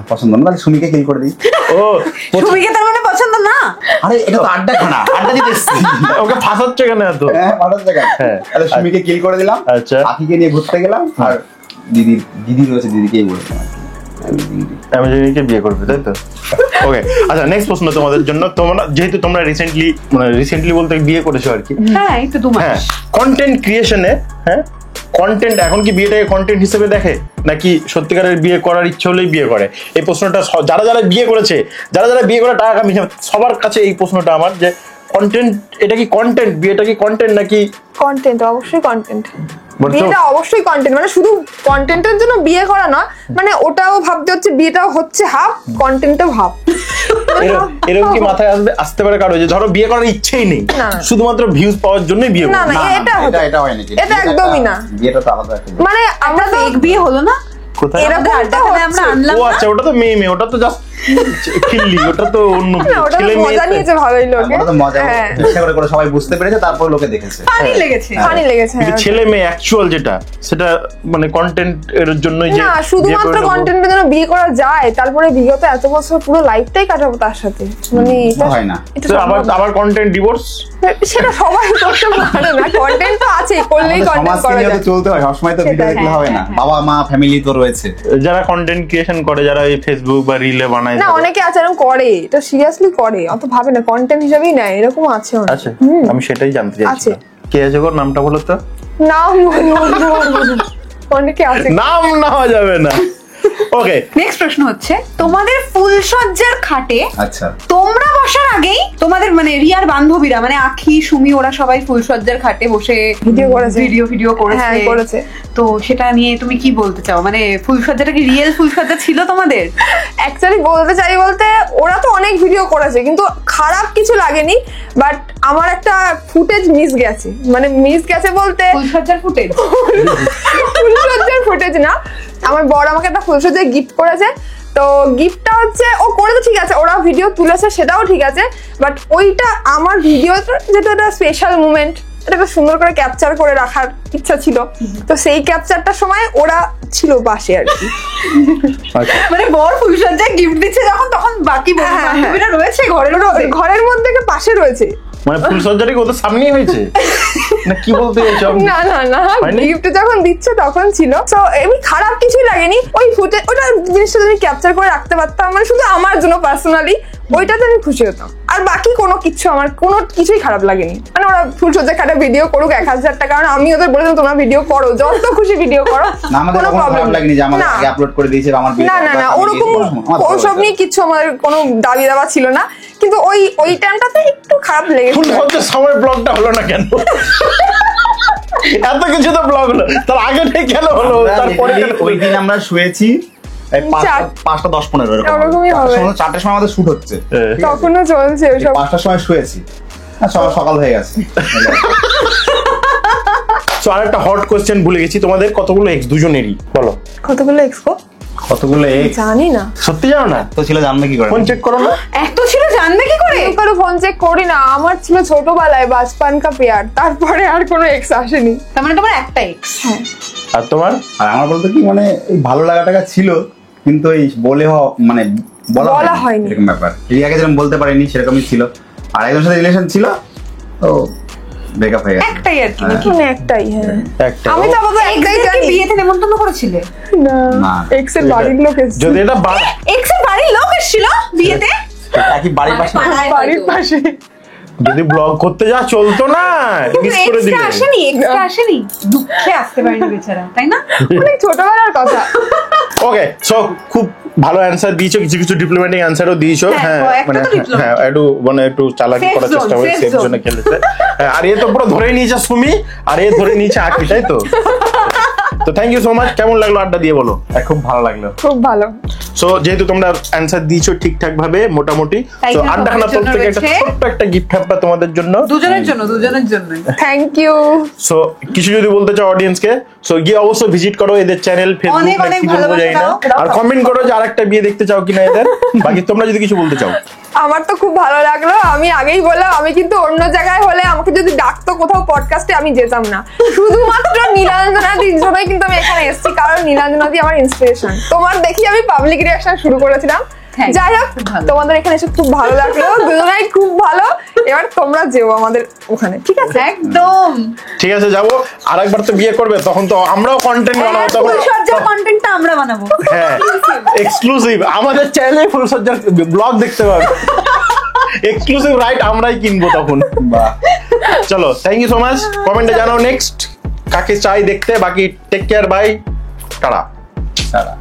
Speaker 3: পছন্দ না, তাহলে সুমিকে কিল করে দিই।
Speaker 1: ও
Speaker 2: সুমিকে তার মানে পছন্দ না?
Speaker 3: আরে এটা তো আড্ডা খানা, আড্ডা দিতে এসেছি।
Speaker 1: ওকে ফাঁসাচ্ছে কেন এত?
Speaker 3: হ্যাঁ, ভালো জায়গা।
Speaker 1: হ্যাঁ।
Speaker 3: তাহলে সুমিকে কিল করে দিলাম,
Speaker 1: আচ্ছা।
Speaker 3: আখিকে নিয়ে ঘুরতে গেলাম, আর দিদি রয়েছে, দিদিকেই বলেছিলাম আর কি।
Speaker 1: অ্যামেজিংকে বিয়ে করবে, তাই তো? ওকে আচ্ছা, নেক্সট প্রশ্ন তোমাদের জন্য। তোমরা যেহেতু তোমরা রিসেন্টলি বলতে বিয়ে করেছো আর কি,
Speaker 2: হ্যাঁ, এই তো 2
Speaker 1: হ্যাঁ,
Speaker 2: মাস।
Speaker 1: কন্টেন্ট ক্রিয়েশনে, হ্যাঁ, কন্টেন্ট এখন কি বিয়েটাকে কন্টেন্ট হিসেবে দেখে, নাকি সত্যিকারের বিয়ে করার ইচ্ছে হলেই বিয়ে করে? এই প্রশ্নটা যারা যারা বিয়ে করেছে, যারা যারা বিয়ে করে টাকা কামিয়েছে, সবার কাছে এই প্রশ্নটা আমার, যে কন্টেন্ট, এটা কি কন্টেন্ট, বিয়েটা কি কন্টেন্ট নাকি?
Speaker 4: কন্টেন্ট, অবশ্যই কন্টেন্ট।
Speaker 1: বলছো?
Speaker 4: বিয়েটা অবশ্যই কন্টেন্ট, মানে শুধু কন্টেন্টের জন্য বিয়ে করা না, মানে ওটাও ভাবতে হচ্ছে, বিয়েটাও হচ্ছে হাফ, কন্টেন্টও হাফ।
Speaker 1: এরকম কি মাথায় আসতে পারে কারো যে ধরো বিয়ে করার ইচ্ছেই নেই,
Speaker 4: না।
Speaker 1: শুধুমাত্র ভিউজ পাওয়ার জন্যই বিয়ে
Speaker 4: না
Speaker 1: করবে?
Speaker 4: না, এটা
Speaker 3: এটা হয় নাকি?
Speaker 4: এটা একদমই না।
Speaker 3: বিয়েটা তো আলাদা একটা জিনিস।
Speaker 4: মানে আমরা তো
Speaker 2: ফেক বিয়ে হলো না?
Speaker 1: কোথায়?
Speaker 4: এরকম তো
Speaker 2: আড্ডাখানে আমরা
Speaker 4: হচ্ছে।
Speaker 2: আনলাম
Speaker 1: ও
Speaker 2: না?
Speaker 1: আচ্ছা, ওটা তো মেয়ে, ওটা তো জাস্ট খিল্লি, ওটা তো অন্য
Speaker 4: না, ওটা তো
Speaker 1: ছেলে মেয়ে।
Speaker 4: মজা নিয়েছে ভালোই লোকে।
Speaker 3: ওটা তো মজা,
Speaker 4: হ্যাঁ,
Speaker 3: চেষ্টা করে করে সবাই বুঝতে পেরেছে, তারপর লোকে দেখেছে।
Speaker 2: ফানি লেগেছে।
Speaker 4: ফানি লেগেছে।
Speaker 1: কিন্তু
Speaker 4: হ্যাঁ।
Speaker 1: ছেলে মেয়ে অ্যাকচুয়াল যেটা, সেটা মানে কন্টেন্ট এর জন্যই যে
Speaker 4: না,
Speaker 1: বিয়ে
Speaker 4: শুধুমাত্র
Speaker 1: করে নেবো।
Speaker 4: কন্টেন্টের জন্য বিয়ে করা যায়, তারপরে বিগত এত বছর পুরো লাইফটাই কাটাবো তার সাথে, মানে এটা
Speaker 3: হয় না।
Speaker 4: এটা
Speaker 1: তো
Speaker 4: সম্ভব না।
Speaker 1: আবার কন্টেন্ট ডিভোর্স।
Speaker 4: সেটা সবাই করতে পারে না, কন্টেন্ট তো আছে, করলেই
Speaker 3: আমাদের
Speaker 4: কন্টেন্ট
Speaker 3: সমাজকে
Speaker 4: করা
Speaker 3: নিয়ে তো
Speaker 4: যায়।
Speaker 3: চলতে হয়, সবসময় তো ভিডিও
Speaker 4: সেটাই,
Speaker 3: দেখলে হবে না।
Speaker 2: হ্যাঁ,
Speaker 3: বাবা মা ফ্যামিলি তো রয়েছে।
Speaker 1: যারা কন্টেন্ট ক্রিয়েশন করে, যারা এই ফেসবুক বা রিলে বানায়,
Speaker 4: না, অনেকে আছে এরকম করে, এটা সিরিয়াসলি করে, অত ভাবে না, কন্টেন্ট হিসেবেই নেয়, এরকম আছে অনেকে।
Speaker 1: আছে, আমি সেটাই জানতে
Speaker 4: আছে।
Speaker 1: চাইছিলাম। কে আছে গো, নামটা বলো তো?
Speaker 4: নাম বলতে পারবো না। অনেকে আছে।
Speaker 1: নাম নেওয়া যাবে না। ওকে,
Speaker 2: নেক্সট প্রশ্ন হচ্ছে, তোমাদের ফুলসজ্জার খাটে
Speaker 3: আচ্ছা,
Speaker 2: তোমরা বসার আগেই তোমাদের মানে রিয়ার বান্ধবীরা মানে আখি, সুমি, ওরা সবাই ফুলসজ্জার খাটে বসে
Speaker 4: ভিডিও করেছে।
Speaker 2: ভিডিও করেছে।
Speaker 4: হ্যাঁ, করেছে।
Speaker 2: তো সেটা নিয়ে তুমি কি বলতে চাও? মানে ফুলসজ্জাটা কি রিয়েল ফুলসজ্জা ছিল তোমাদের?
Speaker 4: অ্যাকচুয়ালি বলতে চাই বলতে, ওরা তো অনেক ভিডিও করেছে, কিন্তু খারাপ কিছু লাগেনি, বাট আমার একটা ফুটেজ মিস গেছে, মানে মিস গেছে বলতে
Speaker 2: ফুলসজ্জার ফুটেজ?
Speaker 4: ফুলসজ্জার ফুটেজ না, আমার বড় আমাকে একটা ফুলসজ্জায় গিফট করেছে, তো গিফটটা হচ্ছে ও করেছে ঠিক আছে, ওরা ভিডিও তুলেছে সেটাও ঠিক আছে, বাট ওইটা আমার ভিডিওটা যেটা একটা স্পেশাল মুমেন্ট, এটাকে সুন্দর করে ক্যাপচার করে রাখার ইচ্ছা ছিল, তো সেই ক্যাপচারটার সময় ওরা ছিল পাশে আর কি।
Speaker 2: মানে বর ফুলসজ্জায় গিফট দিচ্ছে যখন, তখন বাকি
Speaker 4: হ্যাঁ, হ্যাঁ।
Speaker 2: বান্ধবীরা রয়েছে ঘরের মধ্যে?
Speaker 4: ঘরের মধ্যে পাশে রয়েছে।
Speaker 1: মানে ফুলসজ্জাটা কি ওদের সামনেই হয়েছে না কি বলতে চাইছো?
Speaker 4: না না না,
Speaker 1: হয়নি?
Speaker 4: গিফট যখন দিচ্ছে তখন ছিল, তো এমনি খারাপ কিছুই লাগেনি। ওই ফুটে ওটা জিনিসটা যদি ক্যাপচার করে রাখতে পারতাম, মানে শুধু আমার জন্য পার্সোনালি, ওইটাতে আমি খুশি হতাম। আর বাকি কোনো কিছু আমার কোনো কিছুই খারাপ লাগেনি, মানে ওরা ফুলসজ্জা খাটে ভিডিও করুক 1000 টাকা, কারণ আমি ওদের বলেছিলাম তোমরা ভিডিও করো, যত খুশি ভিডিও করো,
Speaker 3: না আমাদের
Speaker 4: কোনো
Speaker 3: কখনো
Speaker 4: প্রবলেম
Speaker 3: খারাপ লাগেনি যে আমাদের
Speaker 4: না।
Speaker 3: আগে আপলোড করে দিয়েছে বা আমার
Speaker 4: না না না, ওরকম ওসব নিয়ে কিচ্ছু আমার কোনো দাবি দাবা ছিল না, কিন্তু ওই টাইমটাতে একটু খারাপ লেগেছিল।
Speaker 1: ফুলসজ্জার সময় ব্লগটা হলো না কেন? এত কিছু তো ব্লগ হলো, তার আগে থেকে কেন হলো, তারপরে কেন হলো?
Speaker 3: ওই দিন আমরা শুয়েছি এই 5:10-15 এরকম
Speaker 4: ওরকমই হবে।
Speaker 3: 4টার সময় আমাদের শুট হচ্ছে,
Speaker 4: তখনও চলছে ওসব।
Speaker 3: 5টার সময় শুয়েছি, আর সকাল হয়ে গেছে।
Speaker 1: সো আরেকটা হট কোশ্চেন ভুলে গেছি, তোমাদের কতগুলো এক্স? দুজনেরই বলো।
Speaker 4: কতগুলো এক্সপো
Speaker 3: কতগুলো এক্স
Speaker 4: জানি না,
Speaker 1: সত্যি জানো না?
Speaker 3: তো ছিল, জানবে কি করে?
Speaker 1: ফোন চেক করো না?
Speaker 2: এত ছিল জানবে কি করে?
Speaker 4: কারো ফোন চেক করি না, আমার ছিল ছোটবেলায় বাচপান কা পেয়ার, তারপরে আর কোনো এক্স আসেনি।
Speaker 2: তার মানে তোমার একটা এক্স?
Speaker 1: আর তোমার?
Speaker 3: আর আমার বলতে কি, মানে এই ভালো লাগাটাকা ছিল, কিন্তু এই মানে বলা
Speaker 4: হয়নি।
Speaker 3: এরকম ব্যাপার। রিয়াকে যেরকম বলতে পারিনি সেরকমই ছিল, আর একজনের সাথে রিলেশন ছিল, তো ব্রেকআপ হয়ে গেছে।
Speaker 2: একটাই আর কি?
Speaker 3: হ্যাঁ।
Speaker 4: মানে একটাই, হ্যাঁ।
Speaker 1: একটা।
Speaker 4: আমি তো আপাতত একটাই
Speaker 2: এক্সকে
Speaker 4: জানি।
Speaker 2: বিয়েতে নেমন্তন্ন করেছিলে?
Speaker 4: না,
Speaker 3: না।
Speaker 4: এক্স এর বাড়ির লোক এসেছে,
Speaker 1: যদি এটা
Speaker 2: এক্স এর বাড়ির লোক এসেছিল বিয়েতে?
Speaker 3: একই বাড়ির পাশে।
Speaker 4: বাড়ির পাশে।
Speaker 1: যদি ব্লগ করতে যা চলতো না, মিস করে দিলে।
Speaker 2: এক্সটা আসেনি, দুঃখে আসতে পারেনি বেচারা, তাই না?
Speaker 4: অনেক ছোটবেলার কথা।
Speaker 1: ওকে, সো খুব ভালো অ্যান্সার দিয়েছো, কিছু কিছু ডিপ্লোম্যাটিক অ্যান্সারও দিয়েছো।
Speaker 2: হ্যাঁ,
Speaker 1: হ্যাঁ,
Speaker 2: কয়েকটা
Speaker 1: মানে
Speaker 2: তো diplomatic।
Speaker 1: হ্যাঁ, একটু চালাকি
Speaker 2: Safe
Speaker 1: করার
Speaker 2: zone,
Speaker 1: চেষ্টা করে,
Speaker 2: safe
Speaker 1: সেফ
Speaker 2: zone।
Speaker 1: জোনে খেলেছে। হ্যাঁ, আর এ তো পুরো ধরে নিয়েছে সুমি, আর এ ধরে নিয়েছে আঁকি, তাই তো? তো থ্যাংক ইউ সো মাচ। কেমন লাগলো আড্ডা দিয়ে বলো?
Speaker 3: খুব ভালো লাগলো।
Speaker 4: খুব ভালো।
Speaker 1: সো যেহেতু তোমরা অ্যান্সার দিয়েছো ঠিকঠাক ভাবে মোটামুটি,
Speaker 2: তাই
Speaker 1: তো
Speaker 2: জন্য
Speaker 1: আড্ডাখানা
Speaker 2: তোমাদের
Speaker 1: তরফ থেকে একটা
Speaker 2: জন্য
Speaker 1: ছোট্ট একটা গিফট হ্যাম্পার তোমাদের জন্য।
Speaker 2: দুজনের জন্যই।
Speaker 4: Thank you.
Speaker 1: সো কিছু যদি বলতে চাও অডিয়েন্সকে, সো গিয়ে অবশ্যই ভিজিট করো এদের চ্যানেল, ফেসবুক
Speaker 2: অনেক
Speaker 1: না
Speaker 2: অনেক
Speaker 1: কি বলবো
Speaker 2: ভালোবাসা
Speaker 1: জানি না,
Speaker 2: দাও।
Speaker 1: আর কমেন্ট করো যে আরেকটা বিয়ে দেখতে চাও কিনা এদের। বাকি তোমরা যদি কিছু বলতে চাও।
Speaker 4: আমার তো খুব ভালো লাগলো, আমি আগেই বললাম, আমি কিন্তু অন্য জায়গায় হলে আমাকে যদি ডাকতো কোথাও পডকাস্টে আমি যেতাম না, শুধুমাত্র নীলাঞ্জনাদির জন্যই কিন্তু আমি এখানে এসেছি, কারণ নীলাঞ্জনাদি আমার ইন্সপিরেশন। তোমার দেখি আমি পাবলিক রিঅ্যাকশন শুরু করেছিলাম।
Speaker 2: Thank you,
Speaker 4: যাই হোক,
Speaker 2: খুব ভালো।
Speaker 4: তোমাদের এখানে এসে খুব ভালো লাগলো, দুজনেই খুব ভালো। এবার তোমরা যেও আমাদের ওখানে, ঠিক আছে?
Speaker 2: একদম।
Speaker 1: ঠিক আছে, যাবো। আরেকবার তো বিয়ে করবে, তখন তো আমরাও কন্টেন্ট বানাবো, তখন
Speaker 2: ফুলসজ্জার কন্টেন্টটা আমরা বানাবো।
Speaker 1: হ্যাঁ, এক্সক্লুসিভ আমাদের চ্যানেলে ফুলসজ্জার ব্লগ দেখতে পাবে। এক্সক্লুসিভ রাইট আমরাই কিনবো তখন।
Speaker 3: বাহ।
Speaker 1: চলো, থ্যাংক ইউ সো মাচ। কমেন্টে জানাও নেক্সট কাকে চাই দেখতে। বাকি টেক কেয়ার, বাই, টাটা।
Speaker 3: সারা